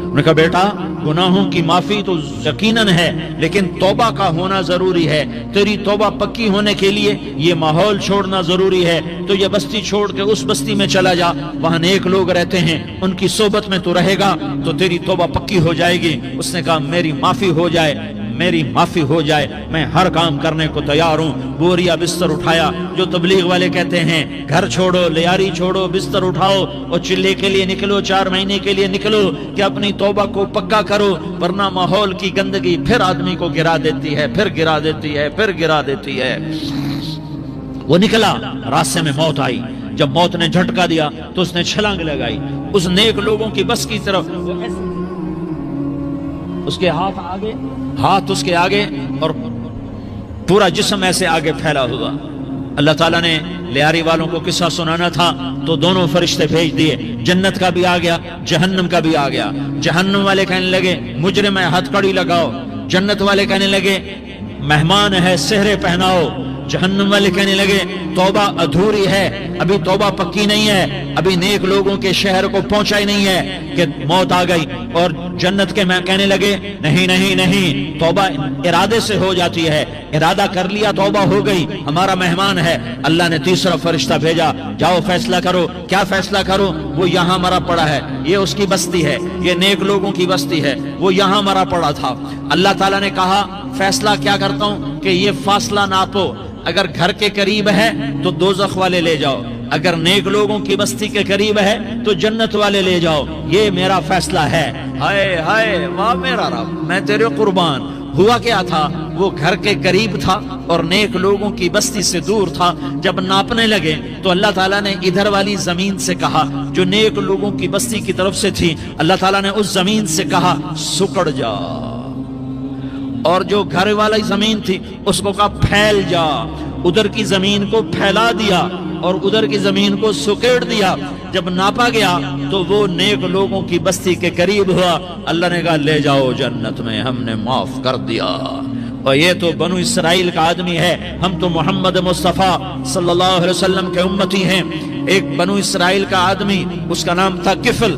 انہوں نے کہا بیٹا گناہوں کی معافی تو یقیناً ہے، لیکن توبہ کا ہونا ضروری ہے، تیری توبہ پکی ہونے کے لیے یہ ماحول چھوڑنا ضروری ہے، تو یہ بستی چھوڑ کے اس بستی میں چلا جا، وہاں نیک لوگ رہتے ہیں، ان کی صحبت میں تو رہے گا تو تیری توبہ پکی ہو جائے گی۔ اس نے کہا میری معافی ہو جائے، میری معافی ہو جائے، میں ہر کام کرنے کو تیار ہوں۔ بوریا بستر اٹھایا، جو تبلیغ والے کہتے ہیں گھر چھوڑو، لیاری چھوڑو، بستر اٹھاؤ اور چلے کے لیے نکلو، 4 مہینے کے لیے نکلو کہ اپنی توبہ کو پکا کرو، ورنہ ماحول کی گندگی پھر آدمی کو گرا دیتی ہے، پھر گرا دیتی ہے، پھر گرا دیتی ہے۔ وہ نکلا، راستے میں موت آئی۔ جب موت نے جھٹکا دیا تو اس نے چھلانگ لگائی اس نیک لوگوں کی بس کی طرف۔ اس کے ہاتھ اس کے آگے اور پورا جسم ایسے آگے پھیلا ہوا۔ اللہ تعالیٰ نے لیاری والوں کو قصہ سنانا تھا تو دونوں فرشتے بھیج دیے، جنت کا بھی آ گیا، جہنم کا بھی آ گیا۔ جہنم والے کہنے لگے مجرم ہے، ہتھ کڑی لگاؤ۔ جنت والے کہنے لگے مہمان ہے، سہرے پہناؤ۔ جہنم والے کہنے لگے توبہ ادھوری ہے، ابھی توبہ پکی نہیں ہے، ابھی نیک لوگوں کے شہر کو پہنچا ہی نہیں ہے کہ موت آ گئی۔ اور جنت کے میں کہنے لگے نہیں نہیں نہیں، توبہ ارادے سے ہو جاتی ہے، ارادہ کر لیا توبہ ہو گئی، ہمارا مہمان ہے۔ اللہ نے تیسرا فرشتہ بھیجا، جاؤ فیصلہ کرو۔ کیا فیصلہ کرو؟ وہ یہاں مرا پڑا ہے، یہ اس کی بستی ہے، یہ نیک لوگوں کی بستی ہے، وہ یہاں مرا پڑا تھا۔ اللہ تعالیٰ نے کہا فیصلہ کیا کرتا ہوں کہ یہ فاصلہ ناپو، اگر گھر کے قریب ہے تو دوزخ والے لے جاؤ، اگر نیک لوگوں کی بستی کے قریب ہے تو جنت والے لے جاؤ، یہ میرا فیصلہ ہے۔ ہائے ہائے واہ میرا رب، میں تیرے قربان۔ ہوا کیا تھا؟ وہ گھر کے قریب تھا اور نیک لوگوں کی بستی سے دور تھا۔ جب ناپنے لگے تو اللہ تعالیٰ نے ادھر والی زمین سے کہا جو نیک لوگوں کی بستی کی طرف سے تھی، اللہ تعالیٰ نے اس زمین سے کہا سکڑ جا، اور جو گھر والی زمین تھی اس کو کہا پھیل جا۔ ادھر کی زمین کو پھیلا دیا اور ادھر کی زمین کو سکیڑ دیا۔ جب ناپا گیا تو وہ نیک لوگوں کی بستی کے قریب ہوا۔ اللہ نے کہا لے جاؤ جنت میں، ہم نے معاف کر دیا۔ اور یہ تو بنو اسرائیل کا آدمی ہے، ہم تو محمد مصطفیٰ صلی اللہ علیہ وسلم کے امتی ہیں۔ ایک بنو اسرائیل کا آدمی، اس کا نام تھا کفل،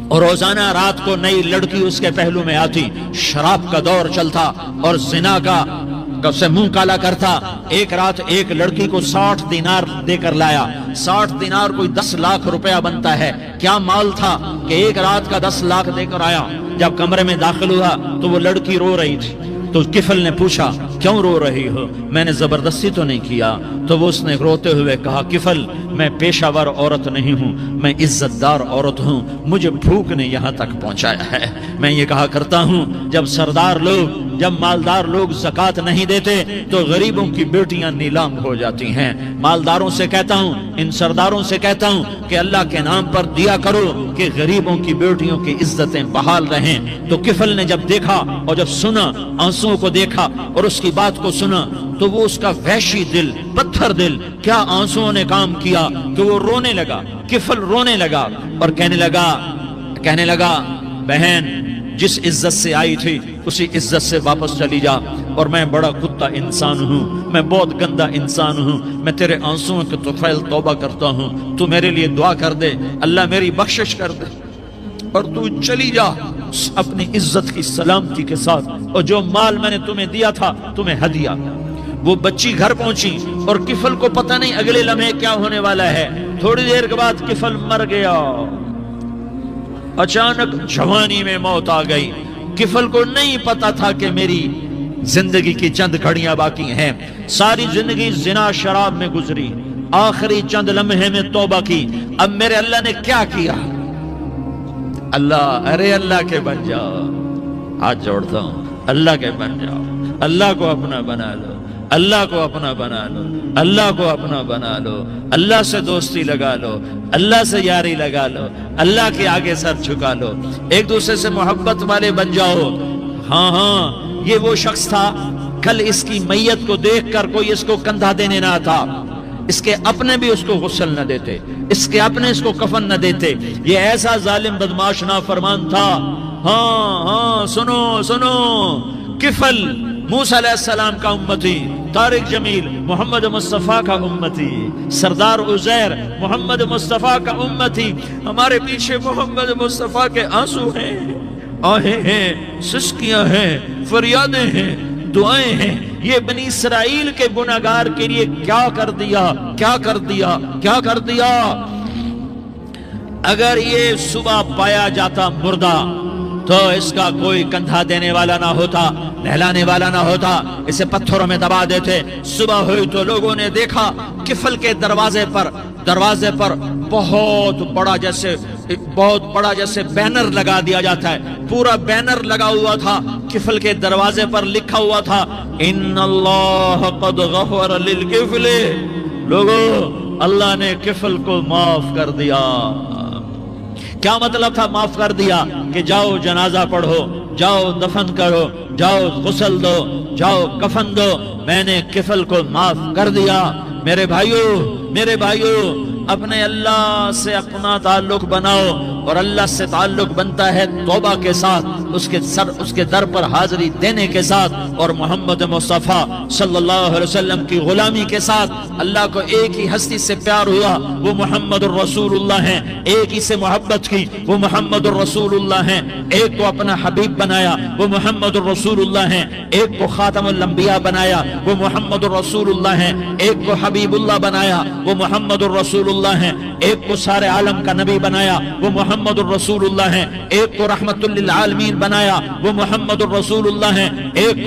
اور روزانہ رات کو نئی لڑکی اس کے پہلو میں آتی، شراب کا دور چلتا اور زنا کا سے منہ کالا کرتا۔ ایک رات ایک لڑکی کو 60 دینار دے کر لایا۔ 60 دینار کوئی 10 لاکھ روپیہ بنتا ہے۔ کیا مال تھا کہ ایک رات کا 10 لاکھ دے کر آیا۔ جب کمرے میں داخل ہوا تو وہ لڑکی رو رہی تھی، تو کفل نے پوچھا کیوں رو رہی ہو؟ میں نے زبردستی تو نہیں کیا۔ تو وہ اس نے روتے ہوئے کہا کفل میں پیشہ ور عورت نہیں ہوں، میں عزت دار عورت ہوں، مجھے بھوک نے یہاں تک پہنچایا ہے۔ میں یہ کہا کرتا ہوں جب سردار لوگ، جب مالدار لوگ زکوٰۃ نہیں دیتے تو غریبوں کی بیٹیاں نیلام ہو جاتی ہیں۔ مالداروں سے کہتا ہوں، ان سرداروں سے کہتا ہوں کہ اللہ کے نام پر دیا کرو کہ غریبوں کی بیٹیوں کی عزتیں بحال رہیں۔ تو کفل نے جب دیکھا اور جب سنا، آنسوؤں کو دیکھا اور اس کی بات کو سنا، تو وہ اس کا وحشی دل، پتھر دل، کیا آنسوؤں نے کام کیا کہ وہ رونے لگا۔ کفل رونے لگا اور کہنے لگا بہن جس عزت سے آئی تھی اسی عزت سے واپس چلی جا، اور میں بڑا کتا انسان ہوں، میں بہت گندا انسان ہوں، میں تیرے آنسوؤں کے طفیل توبہ کرتا ہوں، تو میرے لیے دعا کر دے، اللہ میری بخشش کر دے، اور تو چلی جا اپنی عزت کی سلامتی کے ساتھ، اور جو مال میں نے تمہیں دیا تھا تمہیں ہدیہ۔ وہ بچی گھر پہنچی اور کفل کو پتہ نہیں اگلے لمحے کیا ہونے والا ہے۔ تھوڑی دیر کے بعد کفل مر گیا، اچانک جوانی میں موت آ گئی۔ کفل کو نہیں پتا تھا کہ میری زندگی کی چند گھڑیاں باقی ہیں۔ ساری زندگی زنا شراب میں گزری، آخری چند لمحے میں توبہ کی۔ اب میرے اللہ نے کیا کیا؟ اللہ، ارے اللہ کے بن جاؤ، ہاتھ جوڑتا ہوں، اللہ کے بن جاؤ، اللہ کو اپنا بنا لو، اللہ کو اپنا بنا لو، اللہ کو اپنا بنا لو، اللہ سے دوستی لگا لو، اللہ سے یاری لگا لو، اللہ کے آگے سر جھکا لو، ایک دوسرے سے محبت والے بن جاؤ۔ ہاں یہ وہ شخص تھا، کل اس کی میت کو دیکھ کر کوئی اس کو کندھا دینے نہ آتا، اس کے اپنے بھی اس کو غسل نہ دیتے، اس کے اپنے اس کو کفن نہ دیتے۔ یہ ایسا ظالم بدماش نافرمان تھا۔ ہاں سنو، کفل موسیٰ علیہ السلام کا امتی، طارق جمیل محمد مصطفیٰ کا امتی، سردار عزیر محمد مصطفیٰ کا امتی۔ ہمارے پیچھے محمد مصطفیٰ کے آنسو ہیں، آہیں ہیں، سسکیاں ہیں، فریادیں ہیں، دعائیں ہیں۔ یہ بنی اسرائیل کے گناہگار کے لیے کیا کر دیا۔ اگر یہ صبح پایا جاتا مردہ تو اس کا کوئی کندھا دینے والا نہ ہوتا، نہلانے والا نہ ہوتا، اسے پتھروں میں دبا دیتے۔ صبح ہوئی تو لوگوں نے دیکھا کفل کے دروازے پر بہت بڑا جیسے بینر لگا دیا جاتا ہے، پورا بینر لگا ہوا تھا، کفل کے دروازے پر لکھا ہوا تھا ان اللہ قد غفر للکفل، لوگو اللہ نے کفل کو معاف کر دیا۔ کیا مطلب تھا معاف کر دیا؟ کہ جاؤ جنازہ پڑھو، جاؤ دفن کرو، جاؤ غسل دو، جاؤ کفن دو، میں نے کفل کو معاف کر دیا۔ میرے بھائیو اپنے اللہ سے اپنا تعلق بناؤ، اور اللہ سے تعلق بنتا ہے توبہ کے ساتھ، اس کے در پر حاضری دینے کے ساتھ، اور محمد مصطفیٰ صلی اللہ علیہ وسلم کی غلامی کے ساتھ۔ اللہ کو ایک ہی ہستی سے پیار ہوا، وہ محمد الرسول اللہ ہیں، ایک ہی سے محبت کی، وہ محمد الرسول اللہ ہیں، ایک کو اپنا حبیب بنایا، وہ محمد الرسول اللہ ہیں، ایک کو خاتم الانبیاء بنایا، وہ محمد الرسول اللہ ہیں، ایک کو حبیب اللہ بنایا، وہ محمد الرسول اللہ ہیں، ایک کو سارے عالم کا نبی بنایا، وہ محمد الرسول اللہ ہیں، ایک کو رحمت للعالمین بنایا، وہ محمد الرسول اللہ ہیں، ایک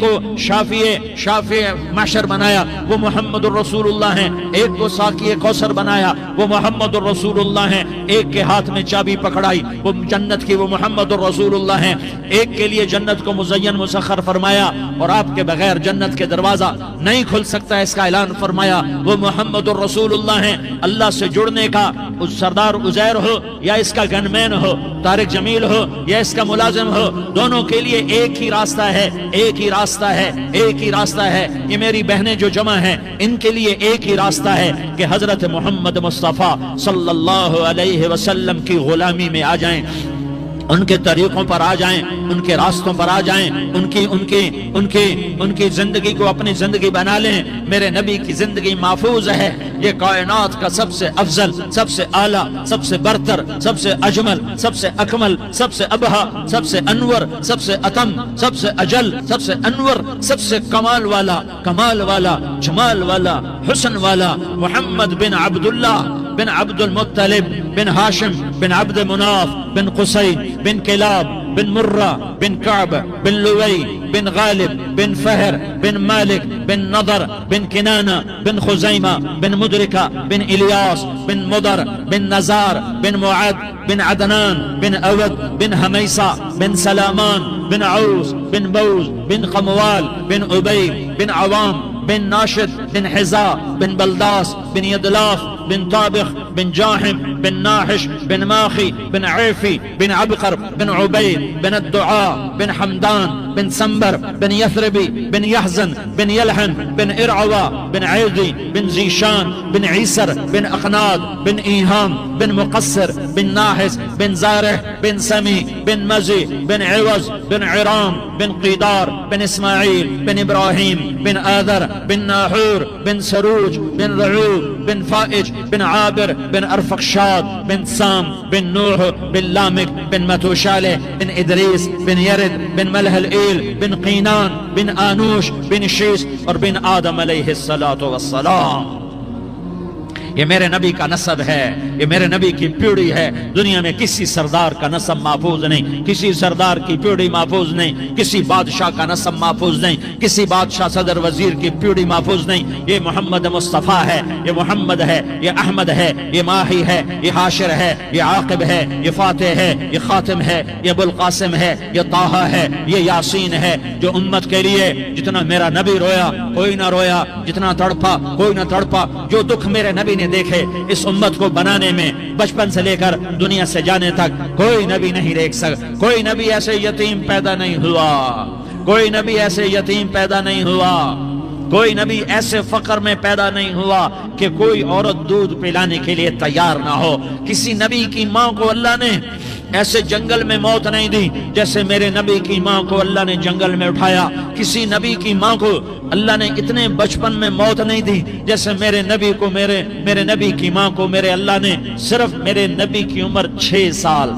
کو شافع محشر بنایا، وہ محمد الرسول اللہ ہیں، ایک کو ساقی کوثر بنایا، وہ محمد الرسول اللہ ہیں، ایک کے ہاتھ میں چابی پکڑائی وہ جنت کی، وہ محمد الرسول اللہ ہیں، ایک کے لیے جنت کو مزین مسخر فرمایا اور آپ کے بغیر جنت کے دروازہ نہیں کھل سکتا، اس کا اعلان فرمایا، وہ محمد الرسول اللہ ہیں۔ اللہ سے جڑنے کا اس سردار عزیر ہو یا اس کا گن مین ہو، طارق جمیل ہو یا اس کا ملازم ہو، دونوں کے لیے ایک ہی راستہ ہے، ایک ہی راستہ ہے، ایک ہی راستہ ہے۔ یہ میری بہنیں جو جمع ہیں ان کے لیے ایک ہی راستہ ہے کہ حضرت محمد مصطفیٰ صلی اللہ علیہ وسلم کی غلامی میں آ جائیں، ان کے طریقوں پر آ جائیں، ان کے راستوں پر آ جائیں، ان کی زندگی کو اپنی زندگی بنا لیں۔ میرے نبی کی زندگی محفوظ ہے، یہ کائنات کا سب سے افضل، سب سے اعلیٰ، سب سے برتر، سب سے اجمل، سب سے اکمل، سب سے ابہا، سب سے انور، سب سے اتم، سب سے اجل، سب سے انور، سب سے کمال والا، جمال والا، حسن والا محمد بن عبداللہ بن عبد المطلب بن ہاشم بن عبد مناف بن قصی بن کلاب بن مرہ بن کعب بن لوی بن غالب بن فہر بن مالک بن نضر بن کنانہ بن خزیمہ بن مدرکہ بن الیاس بن مدر بن نزار بن معد بن عدنان بن اود بن حمیسہ بن سلامان بن عوس بن بوز بن قموال بن عبی بن عوام بن ناشد بن حزا بن بلداس بن يدلاف بن طابخ بن جاحم بن ناحش بن ماخي بن عيفي بن عبقر بن عبيد بن الدعاء بن حمدان بن سنبر بن يثربي بن يحزن بن يلحن بن إرعوى بن عيدي بن زيشان بن عيسر بن أقناد بن إيهام بن مقصر بن ناحس بن زارح بن سمي بن مزي بن عوز بن عرام بن قيدار بن إسماعيل بن إبراهيم بن آذر بن ناحور بن سروج بن رعوب بن فائج بن عابر بن أرفقشاد بن سام بن نوح بن لامك بن متوشالة بن إدريس بن يرد بن ملح الإيل بن قينان بن آنوش بن شيس اور بن آدم علیہ الصلاة والسلام۔ یہ میرے نبی کا نسب ہے، یہ میرے نبی کی پیڑھی ہے۔ دنیا میں کسی سردار کا نسب محفوظ نہیں، کسی سردار کی پیڑھی محفوظ نہیں، کسی بادشاہ کا نسب محفوظ نہیں، کسی بادشاہ صدر وزیر کی پیڑھی محفوظ نہیں۔ یہ محمد مصطفیٰ ہے، یہ محمد ہے، یہ احمد ہے، یہ ماہی ہے، یہ حاشر ہے، یہ عاقب ہے، یہ فاتح ہے، یہ خاتم ہے، یہ ابو القاسم ہے، یہ طٰہٰ ہے، یہ یاسین ہے۔ جو امت کے لیے جتنا میرا نبی رویا کوئی نہ رویا، جتنا تڑپا کوئی نہ تڑپا، جو دکھ میرے نبی نے دیکھے اس امت کو بنانے میں، بچپن سے لے کر دنیا سے جانے تک کوئی نبی نہیں دیکھ سکتا۔ کوئی نبی ایسے یتیم پیدا نہیں ہوا، کوئی نبی ایسے یتیم پیدا نہیں ہوا، کوئی نبی ایسے فقر میں پیدا نہیں ہوا کہ کوئی عورت دودھ پلانے کے لیے تیار نہ ہو۔ کسی نبی کی ماں کو اللہ نے ایسے جنگل میں موت نہیں دی جیسے میرے نبی کی ماں کو اللہ نے جنگل میں اٹھایا۔ کسی نبی کی ماں کو اللہ نے اتنے بچپن میں موت نہیں دی جیسے میرے نبی کو، میرے نبی کی ماں کو میرے اللہ نے صرف میرے نبی کی عمر 6 سال،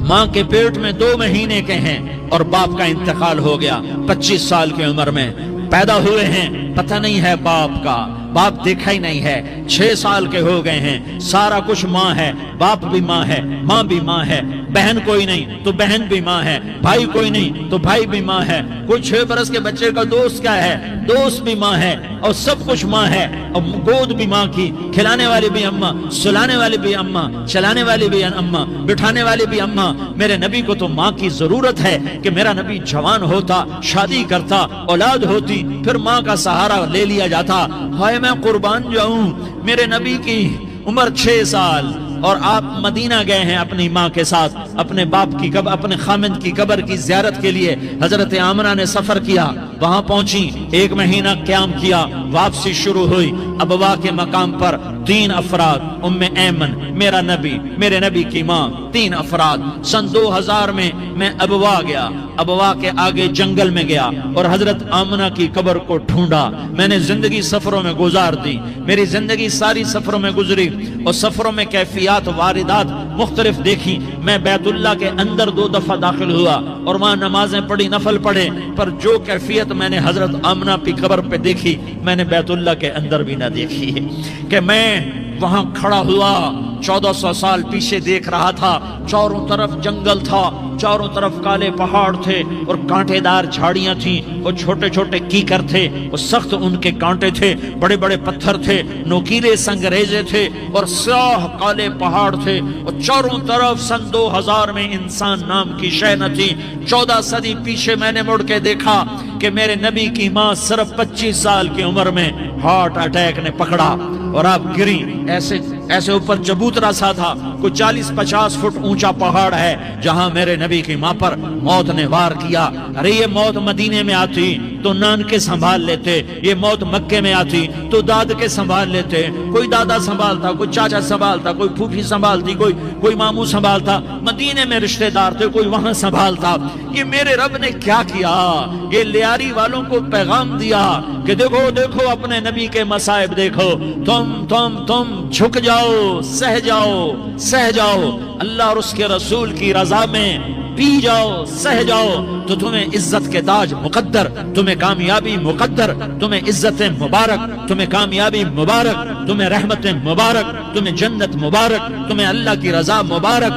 ماں کے پیٹ میں 2 مہینے کے ہیں اور باپ کا انتقال ہو گیا 25 سال کی عمر میں۔ پیدا ہوئے ہیں پتہ نہیں ہے باپ کا، باپ دیکھا ہی نہیں ہے، 6 سال کے ہو گئے ہیں، سارا کچھ ماں ہے، باپ بھی ماں ہے، ماں بھی ماں ہے، بہن کوئی نہیں تو بہن بھی ماں ہے، بھائی کوئی نہیں تو بھائی بھی ماں ہے، کوئی 6 برس کے بچے کا دوست کیا ہے، دوست بھی ماں ہے، اور سب کچھ ماں ہے، اور گود بھی ماں کی، کھلانے والی بھی اماں، سلانے والی بھی اماں، چلانے والی بھی اماں، بٹھانے والی بھی اماں۔ میرے نبی کو تو ماں کی ضرورت ہے کہ میرا نبی جوان ہوتا، شادی کرتا، اولاد ہوتی، پھر ماں کا سہارا لے لیا جاتا۔ ہائے میں قربان جاؤں، میرے نبی کی عمر 6 سال اور آپ مدینہ گئے ہیں اپنی ماں کے ساتھ، اپنے باپ کی قبر، اپنے خامند کی قبر کی زیارت کے لیے حضرت آمنہ نے سفر کیا، وہاں پہنچی، 1 مہینہ قیام کیا، واپسی شروع ہوئی، ابوا کے مقام پر 3 افراد، ام ایمن، میرا نبی، میرے نبی کی ماں، 3 افراد۔ سن 2000 میں ابوا گیا، ابوا کے آگے جنگل میں گیا اور حضرت آمنہ کی قبر کو ڈھونڈا۔ میں نے زندگی سفروں میں گزار دی، میری زندگی ساری سفروں میں گزری، اور سفروں میں کیفیات واردات مختلف دیکھی۔ میں بیت اللہ کے اندر 2 دفعہ داخل ہوا اور وہاں نمازیں پڑھی، نفل پڑھے، پر جو کیفیت میں نے حضرت آمنہ کی قبر پہ دیکھی میں نے بیت اللہ کے اندر بھی نہ دیکھی ہے، کہ میں وہاں کھڑا ہوا 1400 سال پیچھے دیکھ رہا تھا، چاروں طرف جنگل تھا، چاروں طرف کالے پہاڑ تھے اور کانٹے دار جھاڑیاں تھیں، وہ چھوٹے چھوٹے کیکر تھے، وہ سخت ان کے کانٹے تھے، بڑے بڑے پتھر تھے، نوکیلے سنگریزے تھے اور سیاہ کالے پہاڑ تھے، اور چاروں طرف سن 2000 میں انسان نام کی شے نہ تھی۔ 14 صدی پیچھے میں نے مڑ کے دیکھا کہ میرے نبی کی ماں صرف 25 سال کی عمر میں ہارٹ اٹیک نے پکڑا اور آپ گری، ایسے اوپر چبوترا سا تھا، کوئی 40-50 فٹ اونچا پہاڑ ہے جہاں میرے نبی کی ماں پر موت نے وار کیا۔ ارے یہ موت مدینے میں آتی تو نان کے سنبھال لیتے، یہ موت مکے میں آتی تو داد کے سنبھال لیتے، کوئی دادا سنبھالتا، کوئی چاچا سنبھالتا، کوئی پھوپھی سنبھالتی، کوئی ماموں سنبھالتا، مدینے میں رشتہ دار تھے، کوئی وہاں سنبھالتا۔ یہ میرے رب نے کیا کیا؟ یہ لیاری والوں کو پیغام دیا کہ دیکھو دیکھو اپنے نبی کے مصائب دیکھو، تم جھک جاؤ، سہ جاؤ اللہ اور اس کے رسول کی رضا میں، پی جاؤ، سہ جاؤ، تو تمہیں عزت کے تاج مقدر، تمہیں کامیابی مقدر، تمہیں عزت مبارک، تمہیں کامیابی مبارک، تمہیں رحمت مبارک، تمہیں جنت مبارک، تمہیں اللہ کی رضا مبارک۔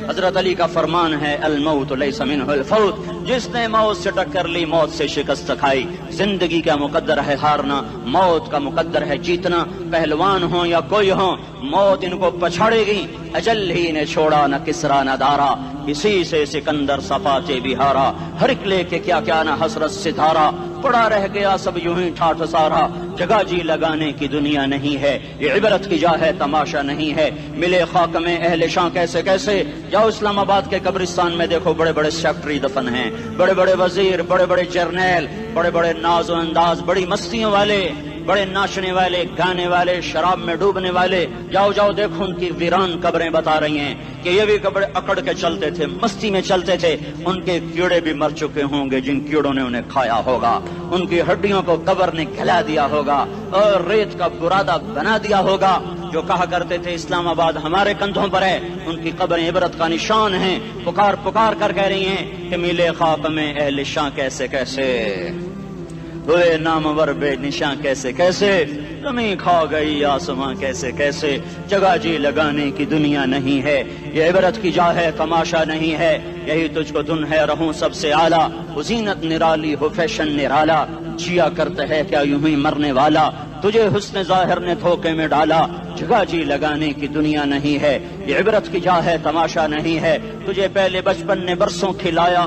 حضرت علی کا فرمان ہے الموت لیس منہ الفوت، جس نے موت سے ٹکر لی موت سے شکست کھائی۔ زندگی کا مقدر ہے ہارنا، موت کا مقدر ہے جیتنا، پہلوان ہوں یا کوئی ہوں موت ان کو پچھاڑے گی۔ اجل ہی نے چھوڑا نہ کسرا نہ دارا، اسی سے سکندر صفاتے بھی ہارا، ہر ایک لے کے کیا کیا نہ حسرت ستارہ، پڑا رہ گیا سب یوں ہی ٹھاٹھ سارا، جگہ جی لگانے کی دنیا نہیں ہے، یہ عبرت کی جا ہے تماشا نہیں ہے۔ ملے خاک میں اہل شاں کیسے کیسے، جاؤ اسلام آباد کے قبرستان میں دیکھو، بڑے بڑے سیکٹری دفن ہیں، بڑے بڑے وزیر، بڑے بڑے جرنیل، بڑے بڑے ناز و انداز، بڑی مستیوں والے، بڑے ناچنے والے، گانے والے، شراب میں ڈوبنے والے، جاؤ دیکھو ان کی ویران قبریں بتا رہی ہیں کہ یہ بھی قبریں اکڑ کے چلتے تھے، مستی میں چلتے تھے، ان کے کیڑے بھی مر چکے ہوں گے جن کیڑوں نے انہیں کھایا ہوگا، ان کی ہڈیوں کو قبر نے کھلا دیا ہوگا اور ریت کا برادہ بنا دیا ہوگا۔ جو کہا کرتے تھے اسلام آباد ہمارے کندھوں پر ہے، ان کی قبریں عبرت کا نشان ہیں، پکار کر کہہ رہی ہیں کہ ملے خاک میں اہل شاں کیسے کیسے، ہوئے نامور بے نشاں کیسے کیسے، زمین کھا گئی آسماں کیسے کیسے، جگہ جی لگانے کی دنیا نہیں ہے، یہ عبرت کی جا ہے تماشا نہیں ہے، یہی تجھ کو دن ہے رہوں سب سے اعلیٰ، وہ زینت نرالی ہو فیشن نرالا، جیا کرتا ہے کیا یوں ہی مرنے والا، تجھے حسن ظاہر نے دھوکے میں ڈالا، جگہ جی لگانے کی دنیا نہیں ہے، یہ عبرت کی جا ہے تماشا نہیں ہے، تجھے پہلے بچپن نے برسوں کھلایا،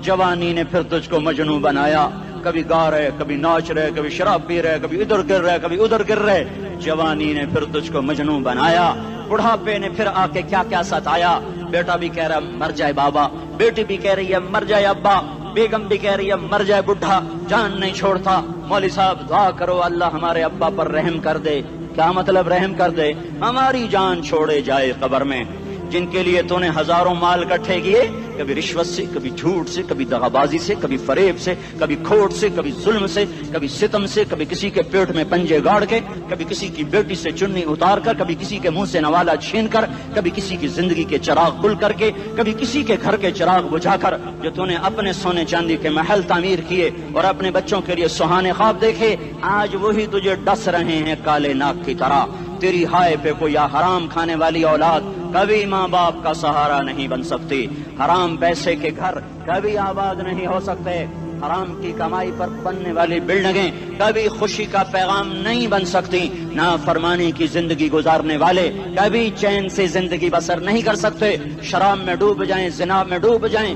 جوانی نے پھر تجھ کو مجنوں بنایا، کبھی گا رہے، کبھی ناچ رہے، کبھی شراب پی رہے، کبھی ادھر گر رہے، کبھی ادھر گر رہے، جوانی نے پھر تجھ کو مجنوں بنایا، بڑھاپے نے پھر آ کے کیا کیا ستایا، بیٹا بھی کہہ رہا مر جائے بابا، بیٹی بھی کہہ رہی ہے مر جائے ابا، بیگم بھی کہہ رہی ہے مر جائے بڈھا، جان نہیں چھوڑتا، مولوی صاحب دعا کرو اللہ ہمارے ابا پر رحم کر دے، کیا مطلب رحم کر دے؟ ہماری جان چھوڑے جائے قبر میں، جن کے لیے تو نے ہزاروں مال اکٹھے کیے کبھی رشوت سے، کبھی جھوٹ سے، کبھی دغابازی سے، کبھی فریب سے، کبھی کھوٹ سے، کبھی ظلم سے، کبھی ستم سے، کبھی کسی کے پیٹ میں پنجے گاڑ کے، کبھی کسی کی بیٹی سے چنی اتار کر، کبھی کسی کے منہ سے نوالا چھین کر، کبھی کسی کی زندگی کے چراغ گل کر کے، کبھی کسی کے گھر کے چراغ بجھا کر، جو تو نے اپنے سونے چاندی کے محل تعمیر کیے اور اپنے بچوں کے لیے سہانے خواب دیکھے، آج وہی تجھے ڈس رہے ہیں کالے ناک کی طرح۔ تیری ہائے پہ کوئی حرام کھانے والی اولاد کبھی ماں باپ کا سہارا نہیں بن سکتی، حرام پیسے کے گھر کبھی آباد نہیں ہو سکتے، حرام کی کمائی پر بننے والی بلڈنگیں کبھی خوشی کا پیغام نہیں بن سکتی، نافرمانی کی زندگی گزارنے والے کبھی چین سے زندگی بسر نہیں کر سکتے، شراب میں ڈوب جائیں، زنا میں ڈوب جائیں،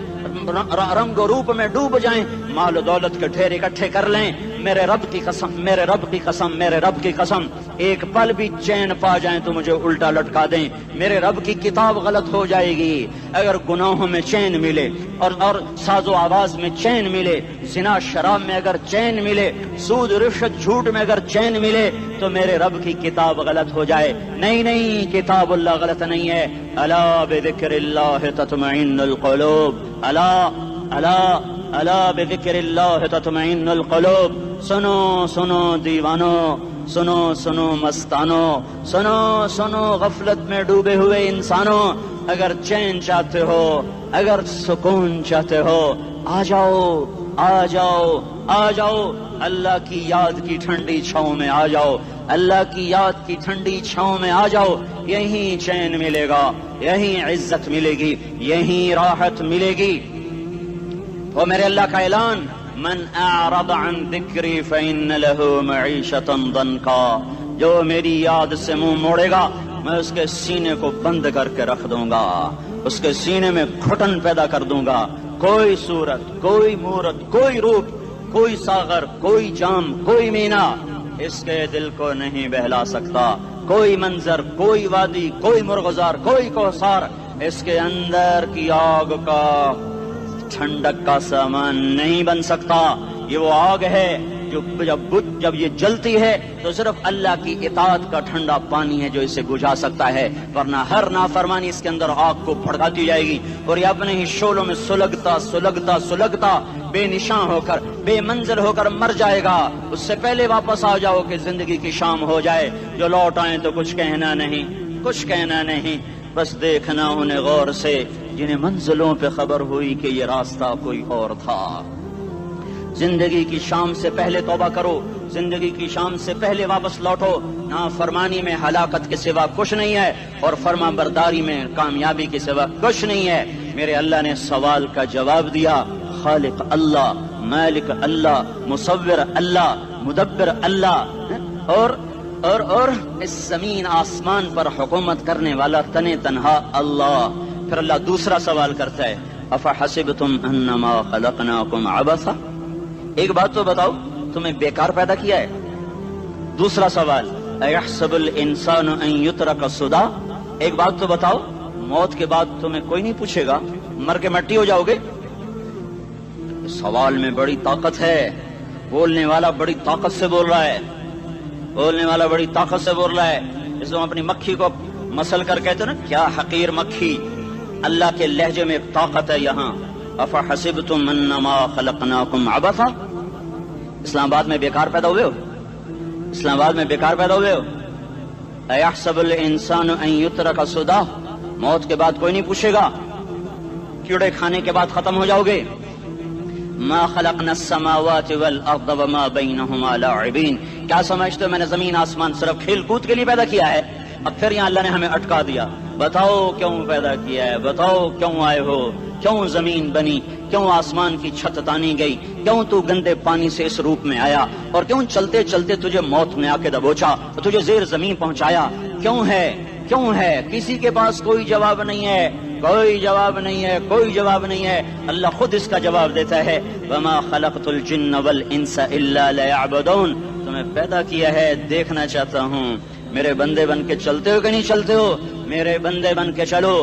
رنگ و روپ میں ڈوب جائیں، مال و دولت کے ڈھیر اکٹھے کر لیں، میرے رب کی قسم، میرے رب کی قسم، میرے رب کی قسم، ایک پل بھی چین پا جائیں تو مجھے الٹا لٹکا دیں، میرے رب کی کتاب غلط ہو جائے گی۔ اگر گناہوں میں چین ملے اور ساز و آواز میں چین ملے، زنا شراب میں اگر چین ملے، سود رشوت جھوٹ میں اگر چین ملے، تو میرے رب کی کتاب غلط ہو جائے۔ نہیں، کتاب اللہ غلط نہیں ہے۔ الا بذکر اللہ تطمئن القلوب، الا بذکر اللہ تطمئن القلوب۔ سنو دیوانو، سنو مستانو، سنو غفلت میں ڈوبے ہوئے انسانوں، اگر چین چاہتے ہو، اگر سکون چاہتے ہو، آ جاؤ اللہ کی یاد کی ٹھنڈی چھاؤں میں آ جاؤ، اللہ کی یاد کی ٹھنڈی چھاؤں میں آ جاؤ، یہیں چین ملے گا، یہیں عزت ملے گی، یہیں راحت ملے گی۔ وہ میرے اللہ کا اعلان، من اعرض عن ذکری فإن له معیشۃ ضنکا، جو میری یاد سے منہ موڑے گا میں اس کے سینے کو بند کر کے رکھ دوں گا، اس کے سینے میں گھٹن پیدا کر دوں گا، کوئی صورت، کوئی مورت، کوئی روپ، کوئی ساغر، کوئی جام، کوئی مینا اس کے دل کو نہیں بہلا سکتا، کوئی منظر، کوئی وادی، کوئی مرغزار، کوئی کوثر اس کے اندر کی آگ کا ٹھنڈک کا سامان نہیں بن سکتا۔ یہ وہ آگ ہے جو جب یہ جلتی ہے تو صرف اللہ کی اطاعت کا ٹھنڈا پانی ہے جو اسے بجھا سکتا ہے، ورنہ ہر نافرمانی اس کے اندر آگ کو بھڑکاتی جائے گی اور یہ اپنے ہی شعلوں میں سلگتا بے نشان ہو کر، بے منزل ہو کر مر جائے گا۔ اس سے پہلے واپس آ جاؤ کہ زندگی کی شام ہو جائے، جو لوٹ آئیں تو کچھ کہنا نہیں، بس دیکھنا انہیں غور سے جنہیں منزلوں پہ خبر ہوئی کہ یہ راستہ کوئی اور تھا۔ زندگی کی شام سے پہلے توبہ کرو، زندگی کی شام سے پہلے واپس لوٹو، نافرمانی میں ہلاکت کے سوا کچھ نہیں ہے اور فرما برداری میں کامیابی کے سوا کچھ نہیں ہے۔ میرے اللہ نے سوال کا جواب دیا، خالق اللہ، مالک اللہ، مصور اللہ، مدبر اللہ، اور اس زمین آسمان پر حکومت کرنے والا تنے تنہا اللہ۔ پھر اللہ دوسرا سوال کرتا ہے، افحسبتم انما خلقناکم عبثا، ایک بات تو بتاؤ تمہیں بیکار پیدا کیا ہے؟ دوسرا سوال، ایحسب الانسان ان یترک سدی، ایک بات تو بتاؤ موت کے بعد تمہیں کوئی نہیں پوچھے گا، مر کے مٹی ہو جاؤ گے؟ سوال میں بڑی طاقت ہے، بولنے والا بڑی طاقت سے بول رہا ہے، اس کو اپنی مکھی کو مسل کر کہتے نا، کیا حقیر مکھی، اللہ کے لہجے میں ایک طاقت ہے یہاں۔ افحسبتم انما خلقناکم عبثا، اسلام آباد میں بیکار پیدا ہوئے ہو؟ ایحسب الانسان ان یترک سدی، موت کے بعد کوئی نہیں پوچھے گا، کیڑے کھانے کے بعد ختم ہو جاؤ گے۔ ما خلقنا السماوات والارض وما بینہما لاعبین، کیا سمجھتے ہو میں نے زمین آسمان صرف کھیل کود کے لیے پیدا کیا ہے؟ اب پھر یہاں اللہ نے ہمیں اٹکا دیا، بتاؤ کیوں پیدا کیا ہے، بتاؤ کیوں آئے ہو، کیوں زمین بنی، کیوں آسمان کی چھت تانی گئی، کیوں تو گندے پانی سے اس روپ میں آیا، اور کیوں چلتے چلتے تجھے موت میں آ کے دبوچا اور تجھے زیر زمین پہنچایا، کیوں ہے؟ کسی کے پاس کوئی جواب نہیں ہے، اللہ خود اس کا جواب دیتا ہے، وما خلقت الجن والانس الا لیعبدون، تمہیں پیدا کیا ہے دیکھنا چاہتا ہوں میرے بندے بن کے چلتے ہو کہ نہیں چلتے ہو، میرے بندے بن کے چلو۔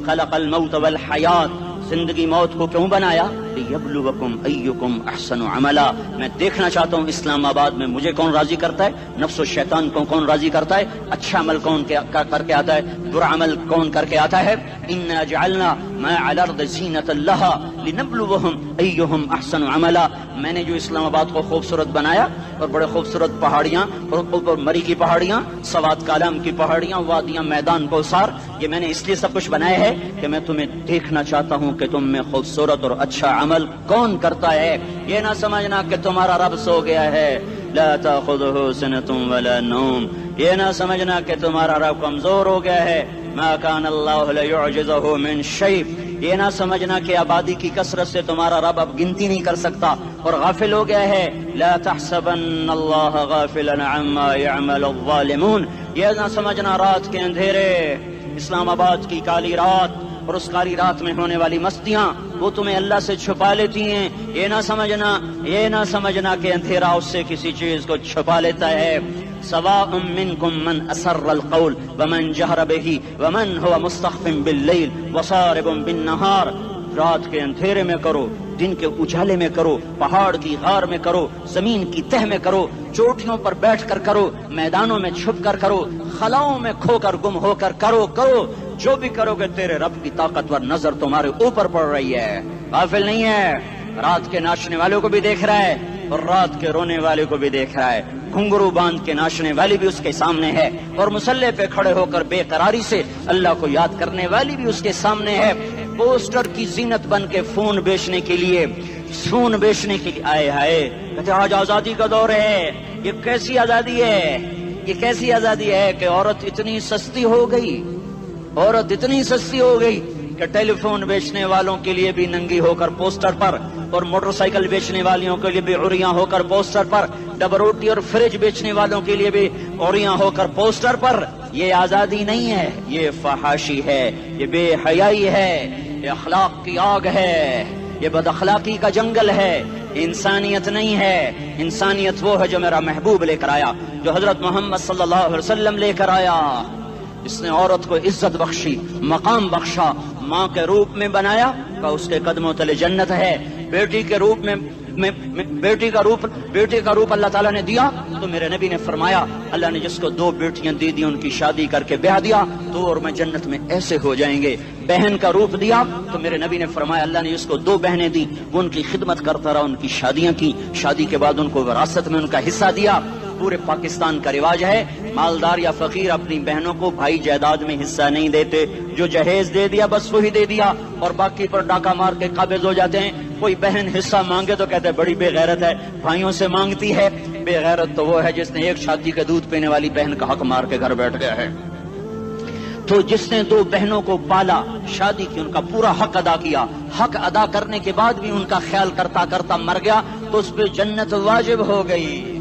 خلق الموت والحیات، زندگی موت کو کیوں بنایا؟ لیبلوکم ایکم احسن عملا، میں دیکھنا چاہتا ہوں اسلام آباد میں مجھے کون راضی کرتا ہے، نفس و شیطان کو کون راضی کرتا ہے، اچھا عمل کون کر کے آتا ہے، برا عمل کون کر کے آتا ہے۔ انا جعلنا ما علی الارض زینۃ لها لنبلوهم ایہم احسن عملا. میں نے جو اسلام آباد کو خوبصورت بنایا اور بڑے خوبصورت پہاڑیاں اور اوپر مری کی پہاڑیاں، سوات کالام کی پہاڑیاں، وادیاں، میدان کوثر، یہ میں نے اس لیے سب کچھ بنایا ہے کہ میں تمہیں دیکھنا چاہتا ہوں کہ تم میں خوبصورت اور اچھا عمل کون کرتا ہے. یہ نہ سمجھنا کہ تمہارا رب سو گیا ہے، لا تأخذه سنة ولا نوم. یہ نہ سمجھنا کہ تمہارا رب کمزور ہو گیا ہے، ما کان اللہ لیعجزہ من شیء. یہ نہ سمجھنا کہ آبادی کی کثرت سے تمہارا رب اب گنتی نہیں کر سکتا اور غافل ہو گیا ہے. لا تحسبن اللہ غافلا عما يعمل الظالمون. یہ نہ سمجھنا رات کے اندھیرے، اسلام آباد کی کالی رات اور اس کالی رات میں ہونے والی مستیاں وہ تمہیں اللہ سے چھپا لیتی ہیں. یہ نہ سمجھنا کہ اندھیرا اس سے کسی چیز کو چھپا لیتا ہے. سواء منکم من اسر القول ومن جہر به ومن هو مستخف باللیل وصارب بالنہار. رات کے اندھیرے میں کرو، دن کے اجالے میں کرو، پہاڑ کی غار میں کرو، زمین کی تہ میں کرو، چوٹیوں پر بیٹھ کر کرو، میدانوں میں چھپ کر کرو، خلاؤں میں کھو کر گم ہو کر کرو. جو بھی کرو گے تیرے رب کی طاقتور نظر تمہارے اوپر پڑ رہی ہے، غافل نہیں ہے. رات کے ناچنے والوں کو بھی دیکھ رہا ہے اور رات کے رونے والے کو بھی دیکھ رہا ہے. گھنگرو باندھ کے ناچنے والی بھی اس کے سامنے ہے اور مسلح پہ کھڑے ہو کر بے قراری سے اللہ کو یاد کرنے والی بھی اس کے سامنے ہے. پوسٹر کی زینت بن کے فون بیچنے کے لیے آئے ہائے کہتے آج آزادی کا دور ہے. یہ کیسی آزادی ہے کہ عورت اتنی سستی ہو گئی کہ ٹیلی فون بیچنے والوں کے لیے بھی ننگی ہو کر پوسٹر پر اور موٹر سائیکل بیچنے والوں کے لیے بھی عریاں ہو کر پوسٹر پر، ڈبل روٹی اور فریج بیچنے والوں کے لیے بھی عریاں ہو کر پوسٹر پر. یہ آزادی نہیں ہے، یہ فحاشی ہے، یہ بے حیائی ہے، یہ اخلاق کی آگ ہے، یہ بد اخلاقی کا جنگل ہے. انسانیت نہیں ہے. انسانیت وہ ہے جو میرا محبوب لے کر آیا، جو حضرت محمد صلی اللہ علیہ وسلم لے کر آیا. اس نے عورت کو عزت بخشی، مقام بخشا، ماں کے روپ میں بنایا کہ اس کے قدموں تلے جنت ہے. بیٹی کے روپ میں بیٹی کا روپ اللہ تعالیٰ نے دیا تو میرے نبی نے فرمایا اللہ نے جس کو 2 بیٹیاں دی ان کی شادی کر کے بیاہ دیا تو اور میں جنت میں ایسے ہو جائیں گے. بہن کا روپ دیا تو میرے نبی نے فرمایا اللہ نے جس کو 2 بہنیں دی وہ ان کی خدمت کرتا رہا، ان کی شادیاں کی، شادی کے بعد ان کو وراثت میں ان کا حصہ دیا. پورے پاکستان کا رواج ہے مالدار یا فقیر اپنی بہنوں کو بھائی جائیداد میں حصہ نہیں دیتے، جو جہیز دے دیا بس وہی دے دیا اور باقی پر ڈاکہ مار کے قابض ہو جاتے ہیں. کوئی بہن حصہ مانگے تو کہتے ہیں بڑی بے غیرت ہے، بھائیوں سے مانگتی ہے. بے غیرت تو وہ ہے جس نے ایک شادی کا دودھ پینے والی بہن کا حق مار کے گھر بیٹھ گیا ہے. تو جس نے 2 بہنوں کو پالا، شادی کی، ان کا پورا حق ادا کیا، حق ادا کرنے کے بعد بھی ان کا خیال کرتا کرتا مر گیا تو اس پہ جنت واجب ہو گئی.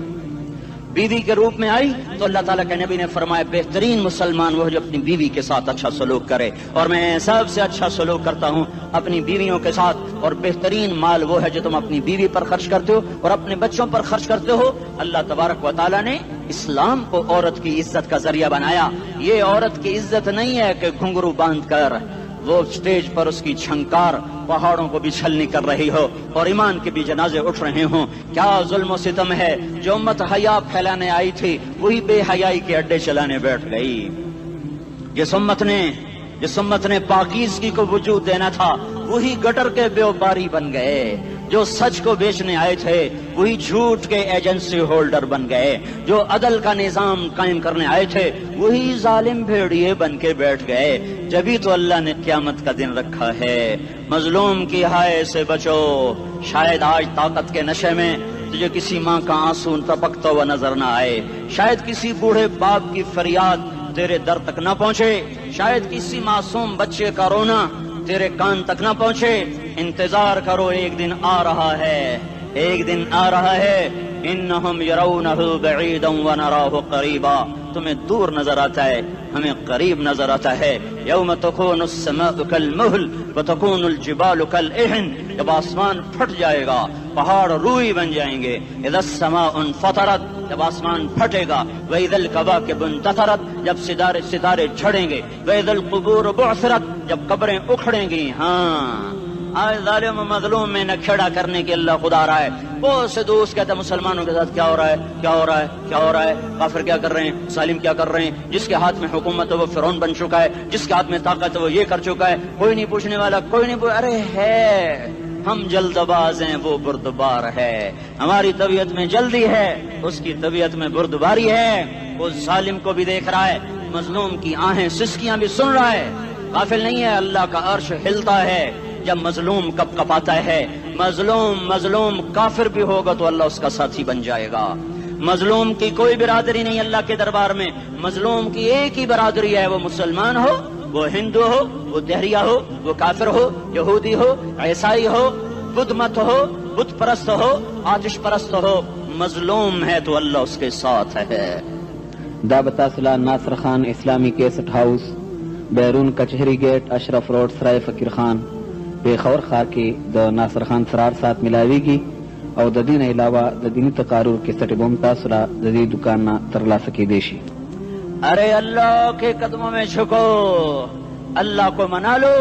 بیوی کے روپ میں آئی تو اللہ تعالیٰ کے نبی نے فرمایا بہترین مسلمان وہ جو اپنی بیوی کے ساتھ اچھا سلوک کرے، اور میں سب سے اچھا سلوک کرتا ہوں اپنی بیویوں کے ساتھ. اور بہترین مال وہ ہے جو تم اپنی بیوی پر خرچ کرتے ہو اور اپنے بچوں پر خرچ کرتے ہو. اللہ تبارک و تعالیٰ نے اسلام کو عورت کی عزت کا ذریعہ بنایا. یہ عورت کی عزت نہیں ہے کہ گھنگرو باندھ کر وہ اسٹیج پر اس کی چھنکار پہاڑوں کو بھی چھلنی کر رہی ہو اور ایمان کے بھی جنازے اٹھ رہے ہوں. کیا ظلم و ستم ہے. جو امت حیا پھیلانے آئی تھی وہی بے حیائی کے اڈے چلانے بیٹھ گئی. جس امت نے پاکیزگی کو وجود دینا تھا وہی گٹر کے بیوباری بن گئے. جو سچ کو بیچنے آئے تھے وہی جھوٹ کے ایجنسی ہولڈر بن گئے. جو عدل کا نظام قائم کرنے آئے تھے وہی ظالم بھیڑیے بن کے بیٹھ گئے. جبھی تو اللہ نے قیامت کا دن رکھا ہے. مظلوم کی ہائے سے بچو. شاید آج طاقت کے نشے میں تجھے کسی ماں کا آنسو ٹپکتا ہوا نظر نہ آئے، شاید کسی بوڑھے باپ کی فریاد تیرے در تک نہ پہنچے، شاید کسی معصوم بچے کا رونا تیرے کان تک نہ پہنچے. انتظار کرو، ایک دن آ رہا ہے، ایک دن آ رہا ہے. انہم یرونہ بعیدا ونراہ قریبا. تمہیں دور نظر آتا ہے، ہمیں قریب نظر آتا ہے. یوم تکون السماء کالمہل وتکون الجبال کالعہن. جب آسمان پھٹ جائے گا پہاڑ روئی بن جائیں گے. اذا السماء انفطرت. جب آسمان پھٹے گا. واذا الکواکب انتثرت. جب ستارے جھڑیں گے. واذا القبور بعثرت. جب قبریں اکھڑیں گی. ہاں آج ظالم و مظلوم میں نہ کھڑا کرنے کے اللہ خدا رہا ہے. بہت سے دوست کہتے ہیں مسلمانوں کے ساتھ کیا ہو رہا ہے، کیا ہو رہا ہے، کیا ہو رہا ہے، کافر کیا کر رہے ہیں، ظالم کیا کر رہے ہیں، جس کے ہاتھ میں حکومت ہے وہ فرعون بن چکا ہے، جس کے ہاتھ میں طاقت ہے وہ یہ کر چکا ہے، کوئی نہیں پوچھنے والا، کوئی نہیں ارے ہے، ہم جلد باز ہیں وہ بردبار ہے، ہماری طبیعت میں جلدی ہے، اس کی طبیعت میں بردباری ہے، وہ ظالم کو بھی دیکھ رہا ہے، مظلوم کی آہیں سسکیاں بھی سن رہا ہے، غافل نہیں ہے، اللہ کا عرش ہلتا ہے جب مظلوم کپ کپاتا ہے، مظلوم کافر بھی ہوگا تو اللہ اس کا ساتھی بن جائے گا، مظلوم کی کوئی برادری نہیں اللہ کے دربار میں، مظلوم کی ایک ہی برادری ہے، وہ مسلمان ہو، وہ ہندو ہو، وہ دہریہ ہو، وہ کافر ہو، یہودی ہو، عیسائی ہو، بدھ مت ہو، بت پرست ہو، آتش پرست ہو، مظلوم ہے تو اللہ اس کے ساتھ ہے۔ دعوت صلاح ناصر خان اسلامی کیسٹ ہاؤس، بیرون کچہری گیٹ، اشرف روڈ، سرائے فقیر خان، پیښور ښار کې د ناصر خان سرار سات ملاویږي او د دین علاوه د دینی تقارر کیسټ بم تاسو را د دې دکان نه ترلاسه کېدی شي۔ ارے اللہ کے قدموں میں جھکو، اللہ کو منا لو،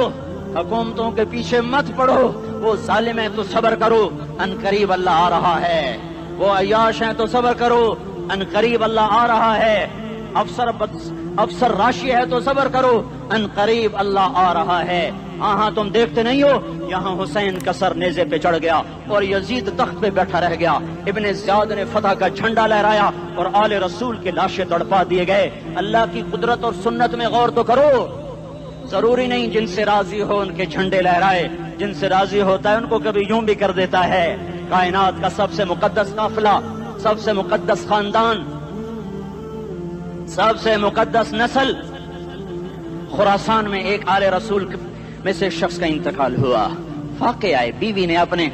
حکومتوں کے پیچھے مت پڑو، وہ ظالم ہیں تو صبر کرو، ان قریب اللہ آ رہا ہے، وہ عیاش ہیں تو صبر کرو، ان قریب اللہ آ رہا ہے، افسر راشی ہے تو صبر کرو، ان قریب اللہ آ رہا ہے۔ ہاں تم دیکھتے نہیں ہو، یہاں حسین کا سر نیزے پہ چڑھ گیا اور یزید تخت پہ بیٹھا رہ گیا، ابن زیاد نے فتح کا جھنڈا لہرایا اور آل رسول کے لاشیں تڑپا دیے گئے۔ اللہ کی قدرت اور سنت میں غور تو کرو، ضروری نہیں جن سے راضی ہو ان کے جھنڈے لہرائے، جن سے راضی ہوتا ہے ان کو کبھی یوں بھی کر دیتا ہے۔ کائنات کا سب سے مقدس قافلہ، سب سے مقدس خاندان، سب سے مقدس نسل، خراسان میں ایک آل رسول میں سے شخص کا انتقال ہوا، فاقے آئے، بیوی نے اپنے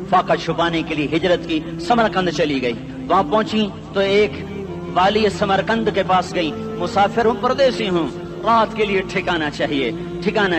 فاقہ چھپانے کے لیے ہجرت کی، سمرقند چلی گئی، وہاں پہنچی تو ایک والی سمرقند کے پاس گئی، مسافر ہوں، پردیسی ہوں، رات کے لیے ٹھکانہ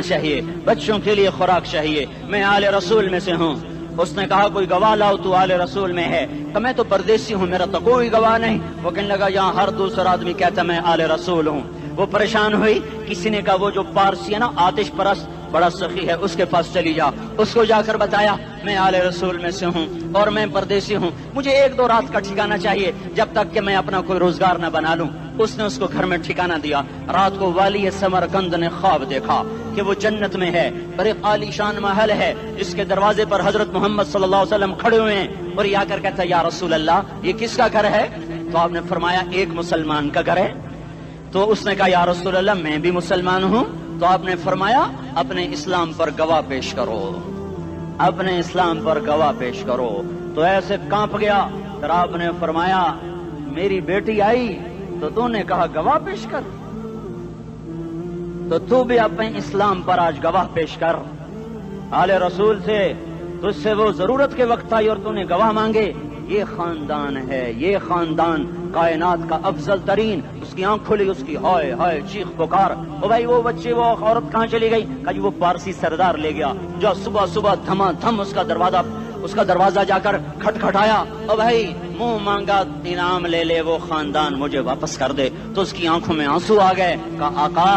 چاہیے، بچوں کے لیے خوراک چاہیے، میں آل رسول میں سے ہوں۔ اس نے کہا کوئی گواہ لاؤ، تو آل رسول میں ہے؟ کہ میں تو پردیسی ہوں، میرا تو کوئی گواہ نہیں۔ وہ کہنے لگا یہاں ہر دوسرا آدمی کہتا میں آل رسول ہوں۔ وہ پریشان ہوئی، کسی نے کہا وہ جو پارسی ہے نا آتش پرست بڑا سخی ہے، اس کے پاس چلی جا۔ اس کو جا کر بتایا میں آل رسول میں سے ہوں اور میں پردیسی ہوں، مجھے 1-2 رات کا ٹھکانہ چاہیے جب تک کہ میں اپنا کوئی روزگار نہ بنا لوں۔ اس نے اس کو گھر میں ٹھکانہ دیا۔ رات کو والی سمرقند نے خواب دیکھا کہ وہ جنت میں ہے، بڑے عالی شان محل ہے جس کے دروازے پر حضرت محمد صلی اللہ علیہ وسلم کھڑے ہوئے ہیں، اور یہ آ کر کہتا ہے یا رسول اللہ یہ کس کا گھر ہے؟ تو آپ نے فرمایا ایک مسلمان کا گھر ہے۔ تو اس نے کہا یا رسول اللہ میں بھی مسلمان ہوں۔ تو آپ نے فرمایا اپنے اسلام پر گواہ پیش کرو، اپنے اسلام پر گواہ پیش کرو۔ تو ایسے کانپ گیا، پھر آپ نے فرمایا میری بیٹی آئی تو تو نے کہا گواہ پیش کر، تو بھی اپنے اسلام پر آج گواہ پیش کر۔ آل رسول سے تجھ سے وہ ضرورت کے وقت آئی اور تو نے گواہ مانگے۔ یہ خاندان ہے، یہ خاندان کائنات کا افضل ترین۔ اس کی آنکھ کھلی، اس کی ہائے ہائے چیخ پکار، او بھائی وہ بچے وہ عورت کہاں چلی گئی؟ کہا وہ پارسی سردار لے گیا، جو صبح صبح دھما دھم اس کا دروازہ جا کر کھٹکھٹایا، او بھائی منہ مانگا انعام لے لے، وہ خاندان مجھے واپس کر دے۔ تو اس کی آنکھوں میں آنسو آ گئے۔ کہا آقا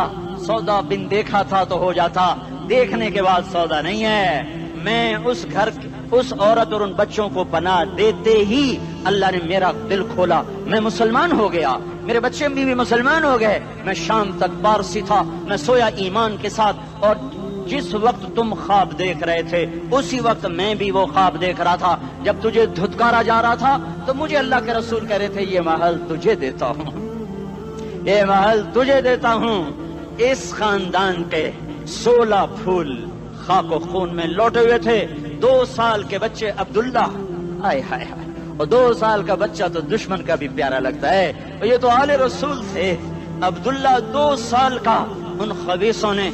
سودا بن دیکھا تھا تو ہو جاتا، دیکھنے کے بعد سودا نہیں ہے۔ میں اس گھر اس عورت اور ان بچوں کو پناہ دیتے ہی اللہ نے میرا دل کھولا، میں مسلمان ہو گیا، میرے بچے بھی مسلمان ہو گئے۔ میں شام تک پارسی تھا، میں سویا ایمان کے ساتھ، اور جس وقت تم خواب دیکھ رہے تھے اسی وقت میں بھی وہ خواب دیکھ رہا تھا۔ جب تجھے دھتکارا جا رہا تھا تو مجھے اللہ کے رسول کہہ رہے تھے یہ محل تجھے دیتا ہوں، یہ محل تجھے دیتا ہوں۔ اس خاندان کے 16 پھول خاک و خون میں لوٹے ہوئے تھے۔ 2 سال کے بچے عبداللہ، ہائے ہائے ہائے، اور 2 سال کا بچہ تو دشمن کا بھی پیارا لگتا ہے، اور یہ تو آل رسول تھے۔ عبداللہ 2 سال کا، ان خبیثوں نے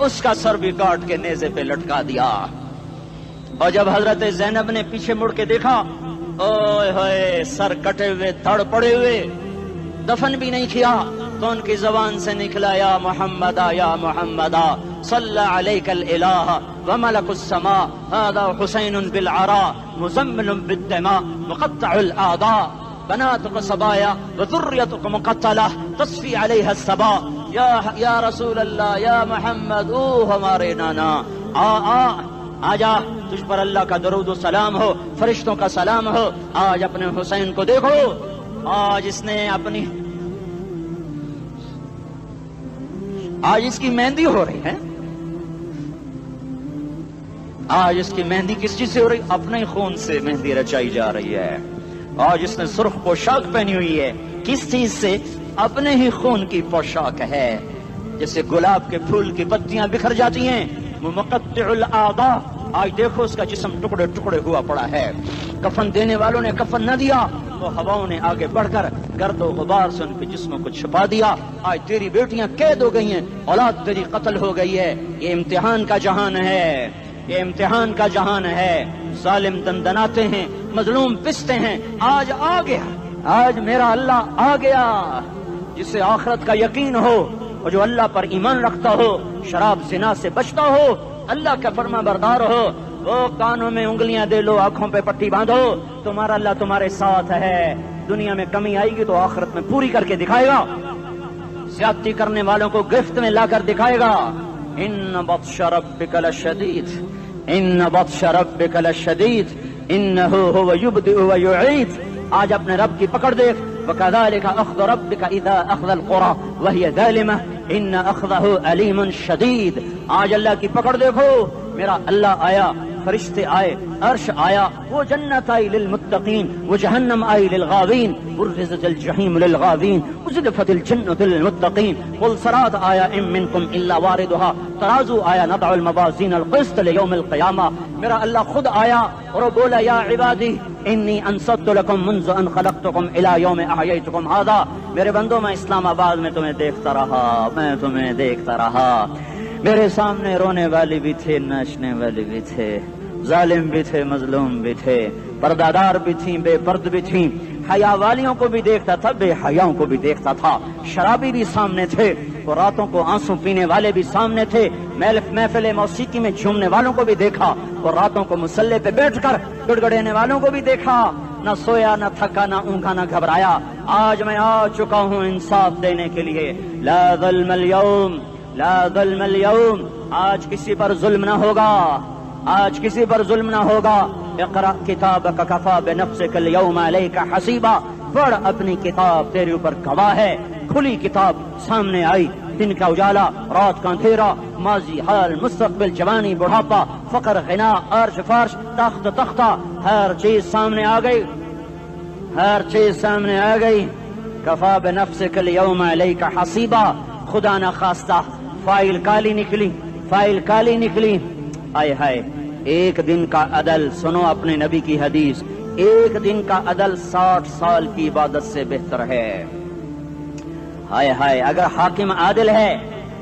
اس کا سر بھی کاٹ کے نیزے پہ لٹکا دیا۔ اور جب حضرت زینب نے پیچھے مڑ کے دیکھا، اوئے ہوئے سر کٹے ہوئے، دھڑ پڑے ہوئے، دفن بھی نہیں کیا، تو ان کی زبان سے نکلا یا محمدہ یا محمدہ صلی علیک الالہ وملک السماء هذا حسین بالعراء مزمل بالدماء مقطع الاعضاء بناتك صبايا وذريتك مقتلة تصفي عليها الصبا۔ یا رسول اللہ، یا محمد، او ہمارے نانا، آجا تجھ پر اللہ کا درود و سلام ہو، فرشتوں کا سلام ہو۔ آج اپنے حسین کو دیکھو، آج اس نے اپنی آج اس کی مہندی ہو رہی ہے، آج اس کی مہندی کس چیز سے ہو رہی؟ اپنے خون سے مہندی رچائی جا رہی ہے۔ آج اس نے سرخ پوشاک پہنی ہوئی ہے، کس چیز سے؟ اپنے ہی خون کی پوشاک ہے۔ جیسے گلاب کے پھول کی پتیاں بکھر جاتی ہیں، مقطع الاعضاء، آج دیکھو اس کا جسم ٹکڑے ٹکڑے ہوا پڑا ہے۔ کفن دینے والوں نے کفن نہ دیا تو ہواؤں نے آگے بڑھ کر گرد و غبار سے ان کے جسموں کو چھپا دیا۔ آج تیری بیٹیاں قید ہو گئی ہیں، اولاد تیری قتل ہو گئی ہے۔ یہ امتحان کا جہان ہے، یہ امتحان کا جہان ہے۔ ظالم دندناتے ہیں، مظلوم پستے ہیں۔ آج آ گیا، آج میرا اللہ آ گیا۔ جسے آخرت کا یقین ہو اور جو اللہ پر ایمان رکھتا ہو، شراب زنا سے بچتا ہو، اللہ کا فرما بردار ہو، وہ کانوں میں انگلیاں دے لو، آنکھوں پہ پٹی باندھو، تمہارا اللہ تمہارے ساتھ ہے۔ دنیا میں کمی آئے گی تو آخرت میں پوری کر کے دکھائے گا۔ زیادتی کرنے والوں کو گرفت میں لا کر دکھائے گا۔ ان بطش ربک لشدید، ان بطش ربک لشدید، انہ هو یبدئ ویعید۔ آج اپنے رب کی پکڑ دیکھ، وَكَذَلِكَ أَخْذُ رَبِّكَ إِذَا أَخْذَ الْقُرَى وَهِيَ ظَالِمَةٌ إِنَّ أَخْذَهُ أَلِيمٌ شَدِيدٌ۔ آج اللہ کی پکڑ دیکھو، میرا اللہ آیا، فرشتے آئے، عرش آیا، وہ جنت آئی للمتقین، وہ جہنم آئی للغاوین، برزت الجحیم للغاوین، وزلفت الجنت للمتقین، والصراط آیا ان منکم الا واردها، ترازو آیا، نضع الموازین القسط لیوم القیامہ۔ میرا اللہ خود آیا اور وہ بولا یا عبادی انی انصت لکم منذ ان خلقتکم الی یوم احییتکم ھذا۔ میرے بندوں، میں اسلام آباد میں تمہیں دیکھتا رہا، میں تمہیں دیکھتا رہا۔ میرے سامنے رونے والے بھی تھے، ناچنے والے بھی تھے، ظالم بھی تھے، مظلوم بھی تھے، پردادار بھی تھیں، بے پرد بھی تھیں، حیا والیوں کو بھی دیکھتا تھا، بے حیاؤں کو بھی دیکھتا تھا، شرابی بھی سامنے تھے، اور راتوں کو آنسو پینے والے بھی سامنے تھے، محفل موسیقی میں جھومنے والوں کو بھی دیکھا، اور راتوں کو مصلے پہ بیٹھ کر گڑگڑانے والوں کو بھی دیکھا۔ نہ سویا، نہ تھکا، نہ اونگا، نہ گھبرایا۔ آج میں آ چکا ہوں انصاف دینے کے لیے۔ لا ظلم اليوم، لا ظلم اليوم، آج کسی پر ظلم نہ ہوگا، آج کسی پر ظلم نہ ہوگا۔ اقرأ کتابک کفا بنفسک اليوم علیک حسیبا، پڑھ اپنی کتاب، تیرے اوپر گواہ ہے۔ کھلی کتاب سامنے آئی، دن کا اجالا، رات کا اندھیرا، ماضی، حال، مستقبل، جوانی، بڑھاپا، فقر، غنا، عرش، فرش، تخت، تختہ، ہر چیز سامنے آ گئی، ہر چیز سامنے آ گئی۔ کفا بنفسک اليوم علیک حسیبا، خدا نہ خواستہ فائل کالی نکلی، فائل کالی نکلی۔ آئے ہائے، ایک دن کا عدل، سنو اپنے نبی کی حدیث، ایک دن کا عدل 60 سال کی عبادت سے بہتر ہے۔ ہائے ہائے، اگر حاکم عادل ہے،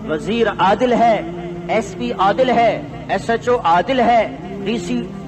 وزیر عادل ہے، ایس پی عادل ہے، ایس ایچ او عادل ہے،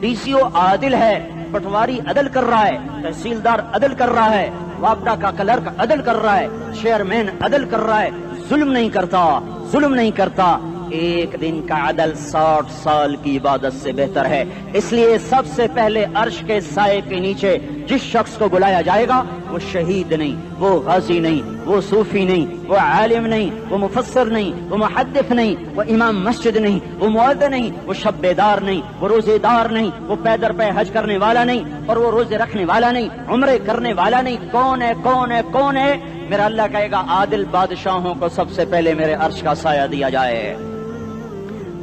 ڈی سی او عادل ہے، پٹواری عدل کر رہا ہے، تحصیلدار عدل کر رہا ہے، وابڈا کا کلرک عدل کر رہا ہے، چیئرمین عدل کر رہا ہے، ظلم نہیں کرتا، ظلم نہیں کرتا، ایک دن کا عدل 60 سال کی عبادت سے بہتر ہے۔ اس لیے سب سے پہلے عرش کے سائے کے نیچے جس شخص کو بلایا جائے گا، وہ شہید نہیں، وہ غازی نہیں، وہ صوفی نہیں، وہ عالم نہیں، وہ مفسر نہیں، وہ محدث نہیں، وہ امام مسجد نہیں، وہ مؤذن نہیں، وہ شب بیدار نہیں، وہ روزے دار نہیں، وہ پیدر پہ حج کرنے والا نہیں، اور وہ روزے رکھنے والا نہیں، عمرے کرنے والا نہیں۔ کون ہے، کون ہے، کون ہے؟ میرا اللہ کہے گا عادل بادشاہوں کو سب سے پہلے میرے عرش کا سایہ دیا جائے۔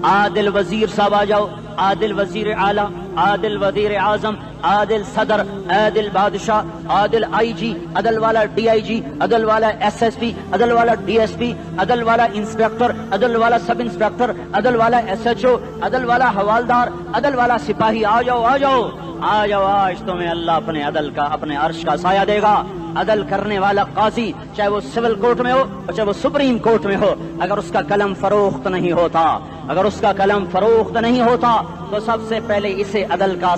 عادل وزیر صاحب آ جاؤ، عادل وزیر اعلیٰ، عادل وزیر اعظم، عادل صدر، عادل بادشاہ، عادل آئی جی، عدل والا ڈی آئی جی، عدل والا ایس ایس پی، عدل والا ڈی ایس پی، عدل والا انسپیکٹر، عدل والا سب انسپیکٹر، عدل والا ایس ایچ او، عدل والا حوالدار، عدل والا سپاہی، آ جاؤ آ جاؤ آ جاؤ، آج تمہیں اللہ اپنے عدل کا، اپنے عرش کا سایہ دے گا۔ عدل کرنے والا قاضی، چاہے وہ سول کورٹ میں ہو اور چاہے وہ سپریم کورٹ میں ہو، اگر اس کا قلم فروخت نہیں ہوتا، اگر اس کا قلم فروخت نہیں ہوتا تو سب سے پہلے اسے عدل کا،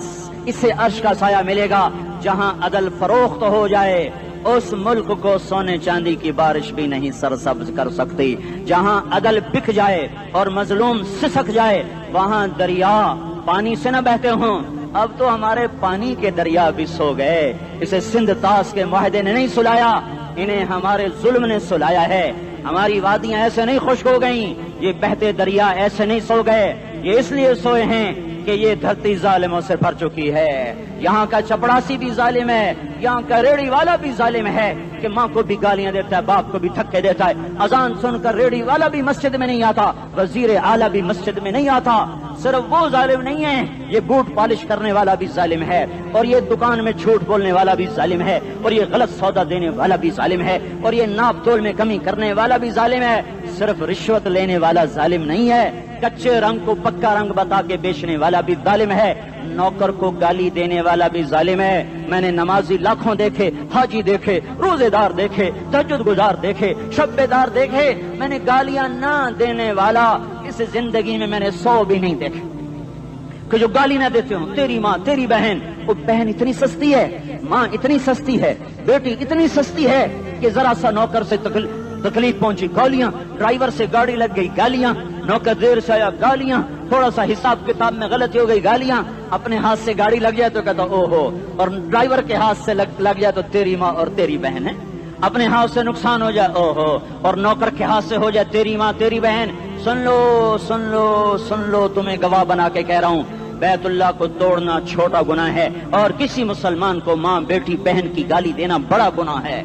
اسے عرش کا سایہ ملے گا۔ جہاں عدل فروخت ہو جائے اس ملک کو سونے چاندی کی بارش بھی نہیں سرسبز کر سکتی۔ جہاں عدل بک جائے اور مظلوم سسک جائے وہاں دریا پانی سے نہ بہتے ہوں۔ اب تو ہمارے پانی کے دریا بھی سو گئے، اسے سندھ طاس کے معاہدے نے نہیں سلایا، انہیں ہمارے ظلم نے سلایا ہے۔ ہماری وادیاں ایسے نہیں خشک ہو گئیں، یہ بہتے دریا ایسے نہیں سو گئے۔ یہ اس لیے سوئے ہیں کہ یہ دھرتی ظالموں سے بھر چکی ہے. یہاں کا چپڑاسی بھی ظالم ہے, یہاں کا ریڑھی والا بھی ظالم ہے کہ ماں کو بھی گالیاں دیتا ہے, باپ کو بھی دھکے دیتا ہے. اذان سن کر ریڑھی والا بھی مسجد میں نہیں آتا, وزیر اعلیٰ بھی مسجد میں نہیں آتا. صرف وہ ظالم نہیں ہے, یہ بوٹ پالش کرنے والا بھی ظالم ہے, اور یہ دکان میں جھوٹ بولنے والا بھی ظالم ہے, اور یہ غلط سودا دینے والا بھی ظالم ہے, اور یہ ناپ تول میں کمی کرنے والا بھی ظالم ہے. صرف رشوت لینے والا ظالم نہیں ہے, کچے رنگ کو پکا رنگ بتا کے بیچنے والا بھی ظالم ہے, نوکر کو گالی دینے والا بھی ظالم ہے. میں نے نمازی لاکھوں دیکھے, حاجی دیکھے, روزے دار دیکھے, تہجد گزار دیکھے, شب بیدار دیکھے, میں نے گالیاں نہ دینے والا اس زندگی میں میں نے 100 بھی نہیں دیکھے کہ جو گالی نہ دیتے ہوں. تیری ماں, تیری بہن, وہ بہن اتنی سستی ہے, ماں اتنی سستی ہے, بیٹی اتنی سستی ہے کہ ذرا سا نوکر سے تکلیف پہنچی گالیاں, ڈرائیور سے گاڑی لگ گئی گالیاں, نوکر دیر سے آیا گالیاں, تھوڑا سا حساب کتاب میں غلطی ہو گئی گالیاں, اپنے ہاتھ سے گاڑی لگ جائے تو کہتا او ہو, اور ڈرائیور کے ہاتھ سے لگ جائے تو تیری ماں اور تیری بہن ہے. اپنے ہاتھ سے نقصان ہو جائے او ہو, اور نوکر کے ہاتھ سے ہو جائے تیری ماں تیری بہن. سن لو سن لو سن لو, تمہیں گواہ بنا کے کہہ رہا ہوں, بیت اللہ کو توڑنا چھوٹا گناہ ہے, اور کسی مسلمان کو ماں بیٹی بہن کی گالی دینا بڑا گناہ ہے.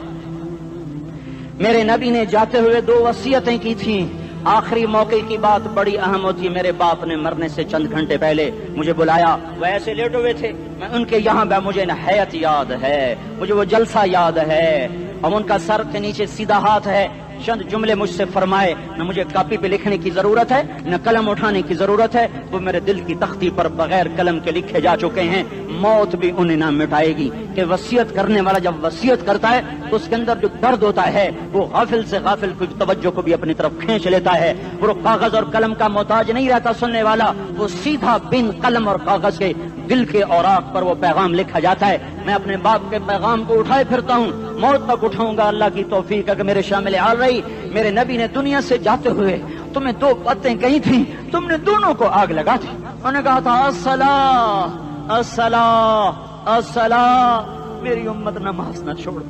میرے نبی نے جاتے ہوئے 2 وصیتیں کی تھیں. آخری موقع کی بات بڑی اہم ہوتی ہے. میرے باپ نے مرنے سے چند گھنٹے پہلے مجھے بلایا, وہ ایسے لیٹے ہوئے تھے, میں ان کے یہاں مجھے حیات یاد ہے, مجھے وہ جلسہ یاد ہے, اور ان کا سر کے نیچے سیدھا ہاتھ ہے. چند جملے مجھ سے فرمائے, نہ مجھے کاپی پہ لکھنے کی ضرورت ہے نہ قلم اٹھانے کی ضرورت ہے, وہ میرے دل کی تختی پر بغیر قلم کے لکھے جا چکے ہیں. موت بھی انہیں نہ مٹائے گی کہ وصیت کرنے والا جب وصیت کرتا ہے تو اس کے اندر جو درد ہوتا ہے وہ غافل سے غافل کی توجہ کو بھی اپنی طرف کھینچ لیتا ہے. وہ کاغذ اور قلم کا محتاج نہیں رہتا سننے والا, وہ سیدھا بن قلم اور کاغذ کے دل کے اوراق پر وہ پیغام لکھا جاتا ہے. میں اپنے باپ کے پیغام کو اٹھائے پھرتا ہوں, موت تک اٹھاؤں گا, اللہ کی توفیق ہے کہ میرے شامل حال رہی. میرے نبی نے دنیا سے جاتے ہوئے تمہیں 2 باتیں کہی تھیں, تم نے دونوں کو آگ لگا دی. انہوں نے کہا تھا الصلاۃ الصلاۃ الصلاۃ, میری امت نماز نہ چھوڑ.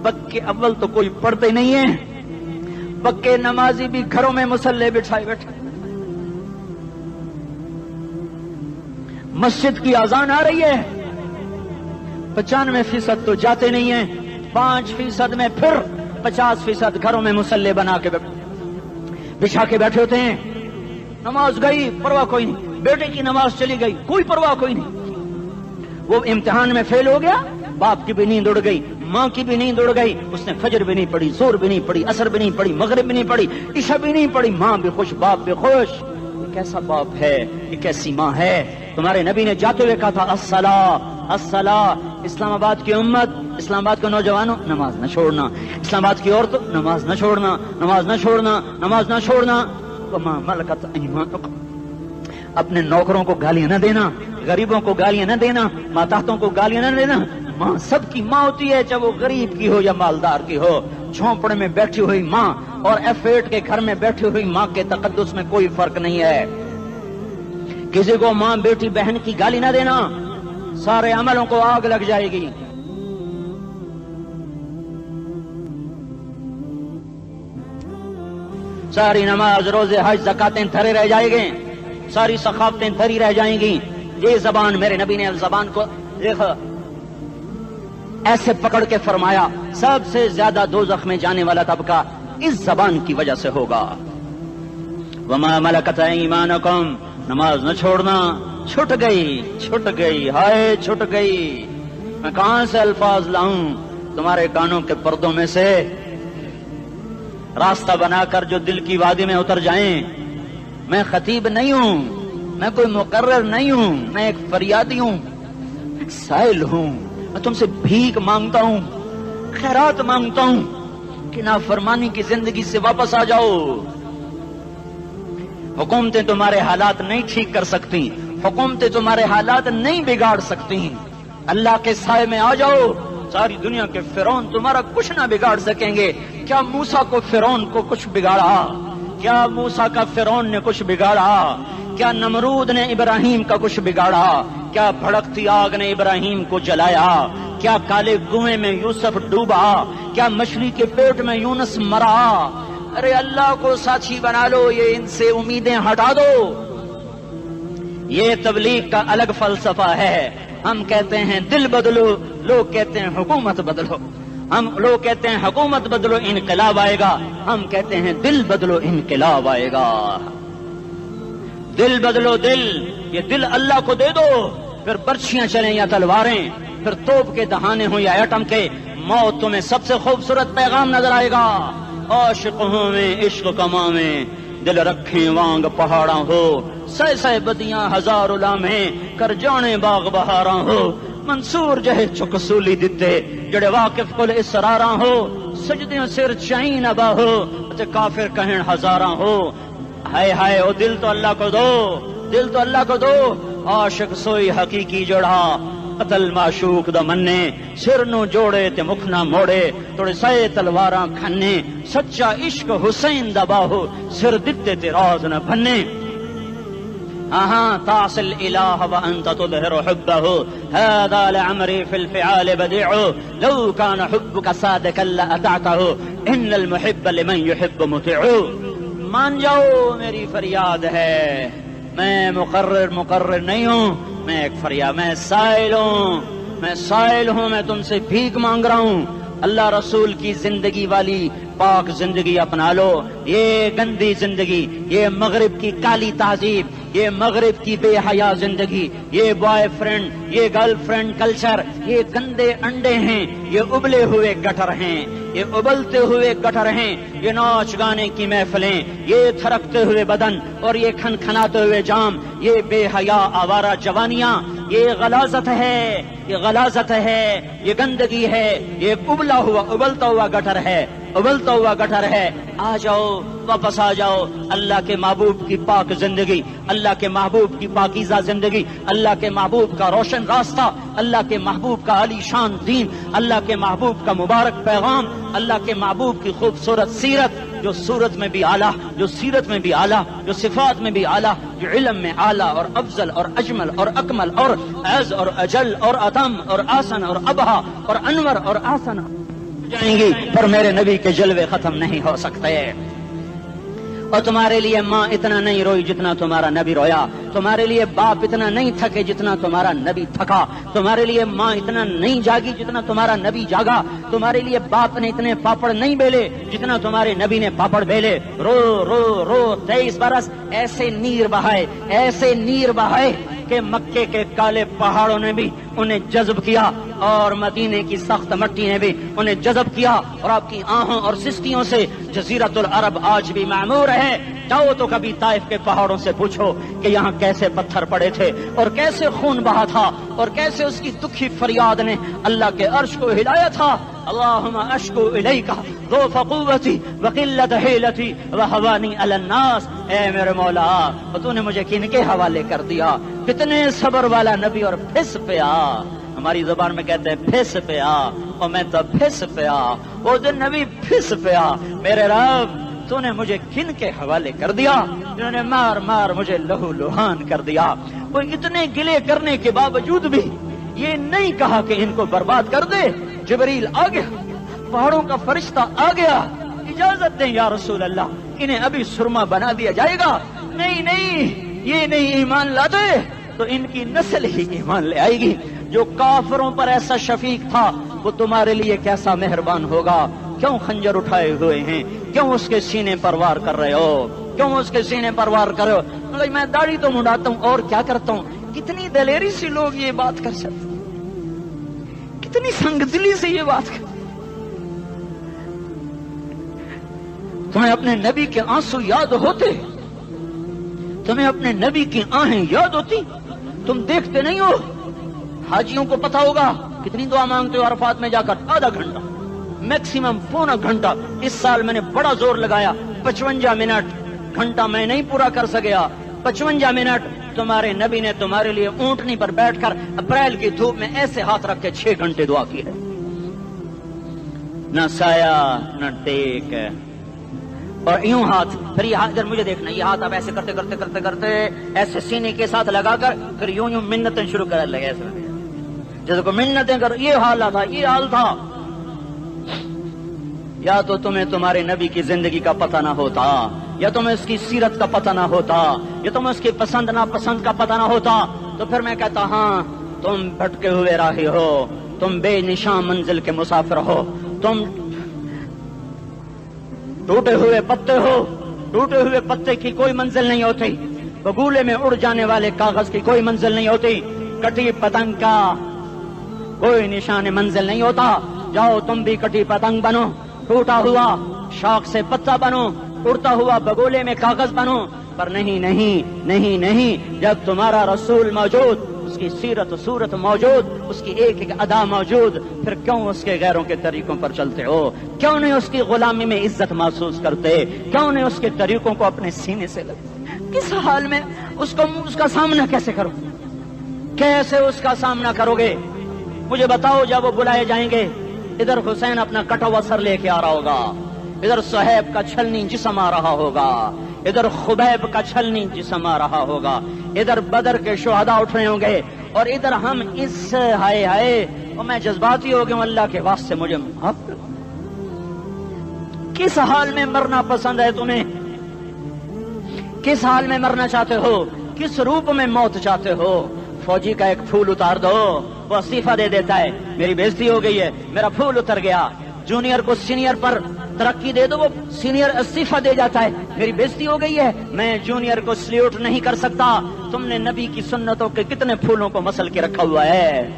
پکے اول تو کوئی پڑھتے نہیں ہے, پکے نمازی بھی گھروں میں مصلے بٹھائے بیٹھے. مسجد کی اذان آ رہی ہے, 95% تو جاتے نہیں ہیں, 5% میں پھر 50% گھروں میں مصلے بنا کے بچھا کے بیٹھے ہوتے ہیں. نماز گئی پرواہ کوئی نہیں, بیٹے کی نماز چلی گئی کوئی پرواہ کوئی نہیں. وہ امتحان میں فیل ہو گیا, باپ کی بھی نیند اڑ گئی, ماں کی بھی نیند اڑ گئی, اس نے فجر بھی نہیں پڑھی, زور بھی نہیں پڑھی, عصر بھی نہیں پڑھی, مغرب بھی نہیں پڑھی, عشاء بھی نہیں پڑھی. ماں بھی خوش, باپ بھی خوش. یہ کیسا باپ ہے, یہ کیسی ماں ہے. تمہارے نبی نے جاتے ہوئے کہا تھا الصلاۃ الصلاۃ. اسلام آباد کی امت, اسلام آباد کے نوجوانوں, نماز نہ چھوڑنا. اسلام آباد کی عورتوں, نماز نہ چھوڑنا, نماز نہ چھوڑنا, نماز نہ چھوڑنا. وما ملکت ایمانکم, اپنے نوکروں کو گالیاں نہ دینا, غریبوں کو گالیاں نہ دینا, ماتحتوں کو گالیاں نہ دینا. ماں سب کی ماں ہوتی ہے, چاہے وہ غریب کی ہو یا مالدار کی ہو. جھونپڑے میں بیٹھی ہوئی ماں اور F8 کے گھر میں بیٹھی ہوئی ماں کے تقدس میں کوئی فرق نہیں ہے. کسی کو ماں بیٹی بہن کی گالی نہ دینا, سارے عملوں کو آگ لگ جائے گی. ساری نماز, روزے, حج, زکاتیں دھرے رہ جائیں گے, ساری ثقافتیں دھری رہ جائیں گی. یہ زبان, میرے نبی نے زبان کو دیکھا ایسے پکڑ کے فرمایا, سب سے زیادہ دوزخ میں جانے والا طبقہ اس زبان کی وجہ سے ہوگا. وما ملکت ایمانکم, نماز نہ چھوڑنا. چھٹ گئی ہائے چھٹ گئی. میں کہاں سے الفاظ لاؤں تمہارے کانوں کے پردوں میں سے, راستہ بنا کر جو دل کی وادی میں اتر جائیں. میں خطیب نہیں ہوں, میں کوئی مقرر نہیں ہوں, میں ایک فریادی ہوں, ایک سائل ہوں. میں تم سے بھیک مانگتا ہوں, خیرات مانگتا ہوں کہ نافرمانی کی زندگی سے واپس آ جاؤ. حکومتیں تمہارے حالات نہیں ٹھیک کر سکتی, حکومتیں تمہارے حالات نہیں بگاڑ سکتی. اللہ کے سائے میں آ جاؤ, ساری دنیا کے فرعون تمہارا کچھ نہ بگاڑ سکیں گے. کیا موسیٰ کو فرعون کو کچھ بگاڑا؟ کیا موسیٰ کا فرعون نے کچھ بگاڑا؟ کیا نمرود نے ابراہیم کا کچھ بگاڑا؟ کیا بھڑکتی آگ نے ابراہیم کو جلایا؟ کیا کالے کنویں میں یوسف ڈوبا؟ کیا مچھلی کے پیٹ میں یونس مرا؟ ارے اللہ کو ساتھی بنا لو، یہ ان سے امیدیں ہٹا دو۔ یہ تبلیغ کا الگ فلسفہ ہے۔ ہم کہتے ہیں دل بدلو، لوگ کہتے ہیں حکومت بدلو۔ لوگ کہتے ہیں حکومت بدلو انقلاب آئے گا، ہم کہتے ہیں دل بدلو انقلاب آئے گا۔ دل بدلو، دل، یہ دل اللہ کو دے دو، پھر برچیاں چلیں یا تلواریں، پھر توپ کے دہانے ہوں یا ایٹم کے، موت تمہیں سب سے خوبصورت پیغام نظر آئے گا۔ عاشق ہوں میں عشق کما میں، دل رکھیں وانگ پہاڑاں ہو، سہ سہ بدیاں ہزار لامہیں، کر جانے باغ بہاراں ہو، منصور جہے چکسولی دتے، جڑے واقف کل اسراراں ہو، سجدیوں سر چائیں ابا ہو، کافر کہیں ہزاراں ہو۔ ہائے ہائے او دل تو اللہ کو دو، دل تو اللہ کو دو۔ عاشق سوئی حقیقی جوڑا، قتل معشوق دا مننے، سر نو جوڑے تے مکھ نہ موڑے، توڑے سائے تلواراں کھنے، سچا عشق حسین دا باہو، سر دتے تے راز نہ بھنے۔ تعصي الإله وأنت تظهر حبه، هذا لعمري في الفعال بديع، لو كان حبك صادقا لأطعته، إن المحب لمن يحب مطيع۔ مان جاؤ میری فریاد ہے، میں مقرر نہیں ہوں، میں ایک فریاد، میں سائل ہوں، میں تم سے بھیک مانگ رہا ہوں۔ اللہ رسول کی زندگی والی پاک زندگی اپنا لو، یہ گندی زندگی، یہ مغرب کی کالی تہذیب، یہ مغرب کی بے حیا زندگی، یہ بوائے فرینڈ، یہ گرل فرینڈ کلچر، یہ گندے انڈے ہیں، یہ ابلے ہوئے گٹر ہیں، یہ ابلتے ہوئے گٹر ہیں، یہ ناچ گانے کی محفلیں، یہ تھرکتے ہوئے بدن اور یہ کھنکھناتے ہوئے جام، یہ بے حیا آوارہ جوانیاں، یہ غلاظت ہے، یہ غلاظت ہے، یہ گندگی ہے، یہ ابلتا ہوا گٹر ہے، ابلتا ہوا گٹر ہے۔ آ جاؤ، واپس آ جاؤ، اللہ کے محبوب کی پاک زندگی، اللہ کے محبوب کی پاکیزہ زندگی، اللہ کے محبوب کا روشن راستہ، اللہ کے محبوب کا علی شان دین، اللہ کے محبوب کا مبارک پیغام، اللہ کے محبوب کی خوبصورت سیرت، جو صورت میں بھی اعلیٰ، جو سیرت میں بھی اعلیٰ، جو صفات میں بھی اعلیٰ، جو علم میں اعلیٰ اور افضل اور اجمل اور اکمل اور اعز اور اجل اور اتم اور آسن اور ابہا اور انور اور آسن جائیں گی، پر میرے نبی کے جلوے ختم نہیں ہو سکتے۔ اور تمہارے لیے ماں اتنا نہیں روئی جتنا تمہارا نبی رویا، تمہارے لیے باپ اتنا نہیں تھکے جتنا تمہارا نبی تھکا، تمہارے لیے ماں اتنا نہیں جاگی جتنا تمہارا نبی جاگا، تمہارے لیے باپ نے اتنے پاپڑ نہیں بیلے جتنا تمہارے نبی نے پاپڑ بیلے۔ رو رو رو 23 برس ایسے نیر بہائے کہ مکے کے کالے پہاڑوں نے بھی انہیں جذب کیا اور مدینے کی سخت مٹی نے بھی انہیں جذب کیا، اور آپ کی آہوں اور سستیوں سے جزیرت العرب آج بھی معمور ہے۔ جاؤ تو کبھی طائف کے پہاڑوں سے پوچھو کہ یہاں کیسے پتھر پڑے تھے اور کیسے خون بہا تھا اور کیسے اس کی دکھی فریاد نے اللہ کے عرش کو ہلایا تھا۔ اللہم اشکو الیک ضعف قوتی وقلت حیلتی وہوانی علی الناس، اے میرے مولا تو نے مجھے کن کے حوالے کر دیا، کتنے صبر والا نبی، اور پھس پیا، ہماری زبان میں کہتے ہیں پھس پیا، اور میں تو پھس پیا، وہ دن نبی پھس پیا، میرے رب تو نے مجھے کن کے حوالے کر دیا جنہوں نے مار مار مجھے لہو لہان کر دیا۔ وہ اتنے گلے کرنے کے باوجود بھی یہ نہیں کہا کہ ان کو برباد کر دے۔ جبریل آ گیا، پہاڑوں کا فرشتہ آ گیا، اجازت دیں یا رسول اللہ، انہیں ابھی سرما بنا دیا جائے گا۔ نہیں، یہ نہیں ایمان لاتے تو ان کی نسل ہی ایمان لے آئے گی۔ جو کافروں پر ایسا شفیق تھا وہ تمہارے لیے کیسا مہربان ہوگا۔ کیوں خنجر اٹھائے ہوئے ہیں؟ کیوں اس کے سینے پر وار کر رہے ہو؟ کیوں اس کے سینے پر وار کر رہے ہو؟ میں داڑھی تو منڈاتا ہوں اور کیا کرتا ہوں۔ کتنی دلیری سے لوگ یہ بات کر سکتے، کتنی سنگدلی سے یہ بات کر۔ تمہیں اپنے نبی کے آنسو یاد ہوتے؟ تمہیں اپنے نبی کی آہیں یاد ہوتی؟ تم دیکھتے نہیں ہو؟ حاجیوں کو پتا ہوگا کتنی دعا مانگتے ہو عرفات میں جا کر؟ آدھا گھنٹہ، میکسیمم پونا گھنٹہ۔ اس سال میں نے بڑا زور لگایا، 55 منٹ، گھنٹہ میں نہیں پورا کر سکیا، 55 منٹ تمہارے نبی نے تمہارے لیے اونٹنی پر بیٹھ کر اپریل کی دھوپ میں ایسے ہاتھ رکھ کے 6 گھنٹے دعا کی ہے۔ نہ سایہ نہ ٹیک، اور یوں ہاتھ، پھر یہ ہاتھ ادھر مجھے دیکھنا، یہ ہاتھ آپ ایسے کرتے کرتے کرتے کرتے ایسے سینے کے ساتھ لگا کر پھر یوں منتیں شروع کر لگے، ایسے جیسے کو منتیں کر، یہ حال تھا، یہ حال تھا۔ یا تو تمہیں تمہارے نبی کی زندگی کا پتہ نہ ہوتا، یا تمہیں اس کی سیرت کا پتہ نہ ہوتا، یا تمہیں اس کی پسند ناپسند کا پتہ نہ ہوتا، تو پھر میں کہتا ہاں تم بھٹکے ہوئے راہی ہو، تم بے نشان منزل کے مسافر ہو، تم ٹوٹے ہوئے پتے ہو، ٹوٹے ہوئے پتے کی کوئی منزل نہیں ہوتی، بگولے میں اڑ جانے والے کاغذ کی کوئی منزل نہیں ہوتی، کٹی پتنگ کا کوئی نشان منزل نہیں ہوتا۔ جاؤ تم بھی کٹی پتنگ بنو، ٹوٹا ہوا شاخ سے پتا بنو، اڑتا ہوا بگولے میں کاغذ بنو، پر نہیں نہیں نہیں نہیں، جب تمہارا رسول موجود، اس کی سیرت و صورت موجود، اس کی ایک ایک ادا موجود، پھر کیوں اس کے غیروں کے طریقوں پر چلتے ہو؟ کیوں نہیں اس کی غلامی میں عزت محسوس کرتے؟ کیوں نہیں اس کے طریقوں کو اپنے سینے سے لگتے؟ کس حال میں اس کا سامنا کیسے کرو؟ کیسے اس کا سامنا کرو گے؟ مجھے بتاؤ، جب وہ بلائے جائیں گے، ادھر حسین اپنا کٹا ہوا سر لے کے آ رہا ہوگا، ادھر صہیب کا چھلنی جسم آ رہا ہوگا، ادھر خبیب کا چھلنی جسم آ رہا ہوگا، ادھر بدر کے شہداء اٹھ رہے ہوں گے، اور ادھر ہم اس ہائے ہائے، اور میں جذباتی ہو گیا ہوں، اللہ کے واسطے مجھے معاف کر۔ کس حال میں مرنا پسند ہے تمہیں؟ کس حال میں مرنا چاہتے ہو؟ کس روپ میں موت چاہتے ہو؟ فوجی کا ایک پھول اتار دو، وہ استعفیٰ دے دیتا ہے، میری بےزتی ہو گئی ہے، میرا پھول اتر گیا۔ جونیئر کو سینئر پر ترقی دے دو، وہ سینئر استعفیٰ دے جاتا ہے، میری بےزتی ہو گئی ہے، میں جونیئر کو سلیوٹ نہیں کر سکتا۔ تم نے نبی کی سنتوں کے کتنے پھولوں کو مسل کے رکھا ہوا ہے؟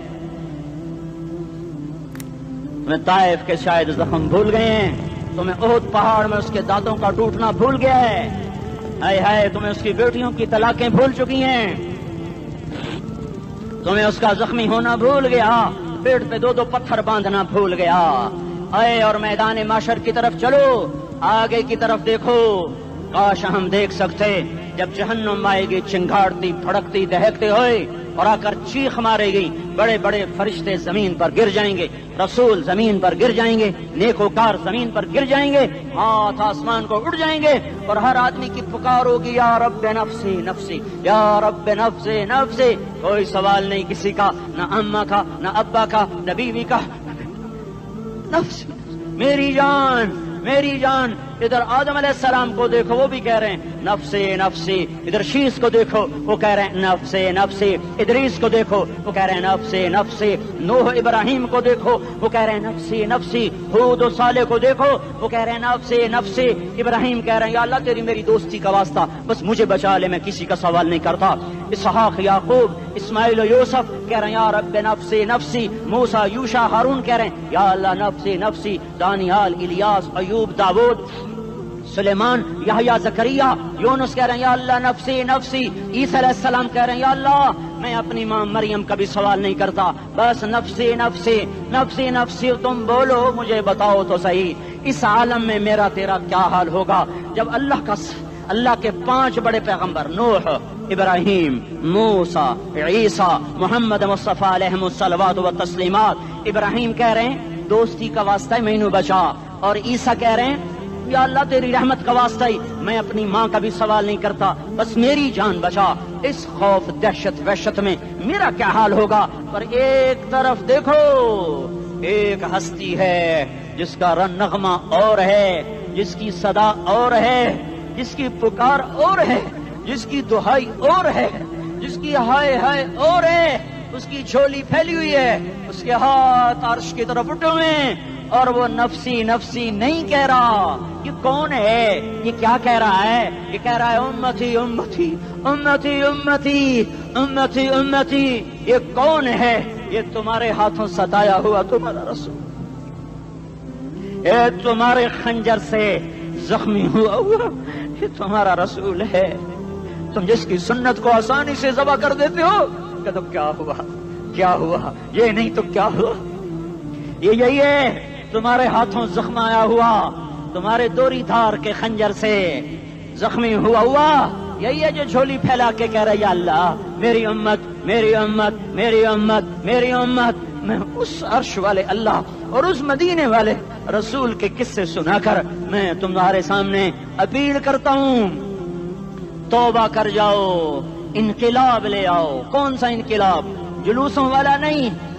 تمہیں طائف کے شاید زخم بھول گئے ہیں، تمہیں احد پہاڑ میں اس کے دانتوں کا ٹوٹنا بھول گیا ہے، ہائے ہائے تمہیں اس کی بیٹیوں کی طلاقیں بھول چکی ہیں، تمہیں اس کا زخمی ہونا بھول گیا، پیٹ پہ دو دو پتھر باندھنا بھول گیا۔ آئے اور میدان معاشر کی طرف چلو، آگے کی طرف دیکھو، کاش ہم دیکھ سکتے جب جہنم آئے گی چنگاڑتی بھڑکتی دہکتے ہوئے اور آ کر چیخ مارے گی، بڑے بڑے فرشتے زمین پر گر جائیں گے، رسول زمین پر گر جائیں گے، نیکوکار زمین پر گر جائیں گے، ہاتھ آسمان کو اڑ جائیں گے، اور ہر آدمی کی پکار ہوگی، یا رب نفسی نفسی، یا رب نفسی نفسی۔ کوئی سوال نہیں کسی کا، نہ اماں کا، نہ ابا کا، نہ بیوی کا، نفس میری جان میری جان۔ ادھر آدم علیہ السلام کو دیکھو، وہ بھی کہہ رہے ہیں نفسی نفسی، ادھر شیش کو دیکھو، وہ کہہ رہے ہیں نفسی نفسی، ادریس کو دیکھو، وہ کہہ رہے ہیں نفسی نفسی، نوح ابراہیم کو دیکھو، وہ کہہ رہے ہیں نفسی نفسی، ہود و صالح کو دیکھو، وہ کہہ رہے ہیں نفسی نفسی۔ ابراہیم کہہ رہے ہیں یا اللہ تیری میری دوستی کا واسطہ، بس مجھے بچا لے، میں کسی کا سوال نہیں کرتا۔ اسحاق یعقوب اسماعیل و یوسف کہہ رہے ہیں یا رب نفسی نفسی۔ موسیٰ یوشع ہارون کہہ رہے ہیں یا اللہ نفسی نفسی۔ دانیال الیاس ایوب داود سلیمان یحییٰ زکریا یونس کہہ رہے ہیں یا اللہ نفسی نفسی۔ عیسیٰ علیہ السلام کہہ رہے ہیں یا اللہ میں اپنی ماں مریم کا بھی سوال نہیں کرتا، بس نفسی نفسی نفسی نفسی۔ تم بولو مجھے بتاؤ تو صحیح، اس عالم میں میرا تیرا کیا حال ہوگا جب اللہ کے 5 بڑے پیغمبر نوح، ابراہیم، موسیٰ، عیسیٰ، محمد مصطفیٰ علیہ الصلوات و تسلیمات۔ ابراہیم کہہ رہے ہیں دوستی کا واسطہ ہے مینوں بچا، اور عیسیٰ کہہ رہے ہیں یا اللہ تیری رحمت کا واسطہ ہی میں اپنی ماں کا بھی سوال نہیں کرتا، بس میری جان بچا۔ اس خوف دہشت وحشت میں میرا کیا حال ہوگا؟ پر ایک طرف دیکھو، ایک ہستی ہے جس کا نغمہ اور ہے، جس کی صدا اور ہے، جس کی پکار اور ہے، جس کی دہائی اور ہے، جس کی ہائے ہائے اور ہے، اس کی جھولی پھیلی ہوئی ہے، اس کے ہاتھ عرش کی طرف اٹھے ہوئے ہیں، اور وہ نفسی نفسی نہیں کہہ رہا۔ یہ کون ہے؟ یہ کیا کہہ رہا ہے؟ یہ کہہ رہا ہے امتی امتی امتی امتی امتی امتی۔ یہ کون ہے؟ یہ تمہارے ہاتھوں ستایا ہوا تمہارا رسول، یہ تمہارے خنجر سے زخمی ہوا یہ تمہارا رسول ہے۔ تم جس کی سنت کو آسانی سے ذبح کر دیتے ہو، کہ تو کیا ہوا کیا ہوا، یہ نہیں تو کیا ہوا؟ یہ یہی ہے تمہارے ہاتھوں زخم آیا ہوا، تمہارے دوری دھار کے خنجر سے زخمی ہوا یہی ہے جو جھولی پھیلا کے کہہ رہا ہے یا اللہ میری امت میری امت میری امت میری امت۔ میں اس عرش والے اللہ اور اس مدینے والے رسول کے قصے سنا کر میں تمہارے سامنے اپیل کرتا ہوں، توبہ کر جاؤ، انقلاب لے آؤ۔ کون سا انقلاب؟ جلوسوں والا نہیں،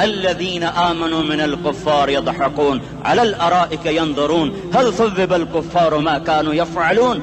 الذين آمنوا من الكفار يضحكون على الأرائك ينظرون هل ثوب الكفار ما كانوا يفعلون।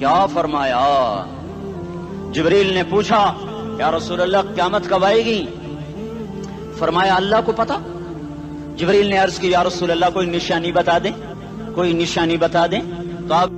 کیا فرمایا؟ جبریل نے پوچھا یا رسول اللہ قیامت کب آئے گی؟ فرمایا اللہ کو پتا۔ جبریل نے عرض کی یا رسول اللہ کوئی نشانی بتا دیں، کوئی نشانی بتا دیں۔ تو آپ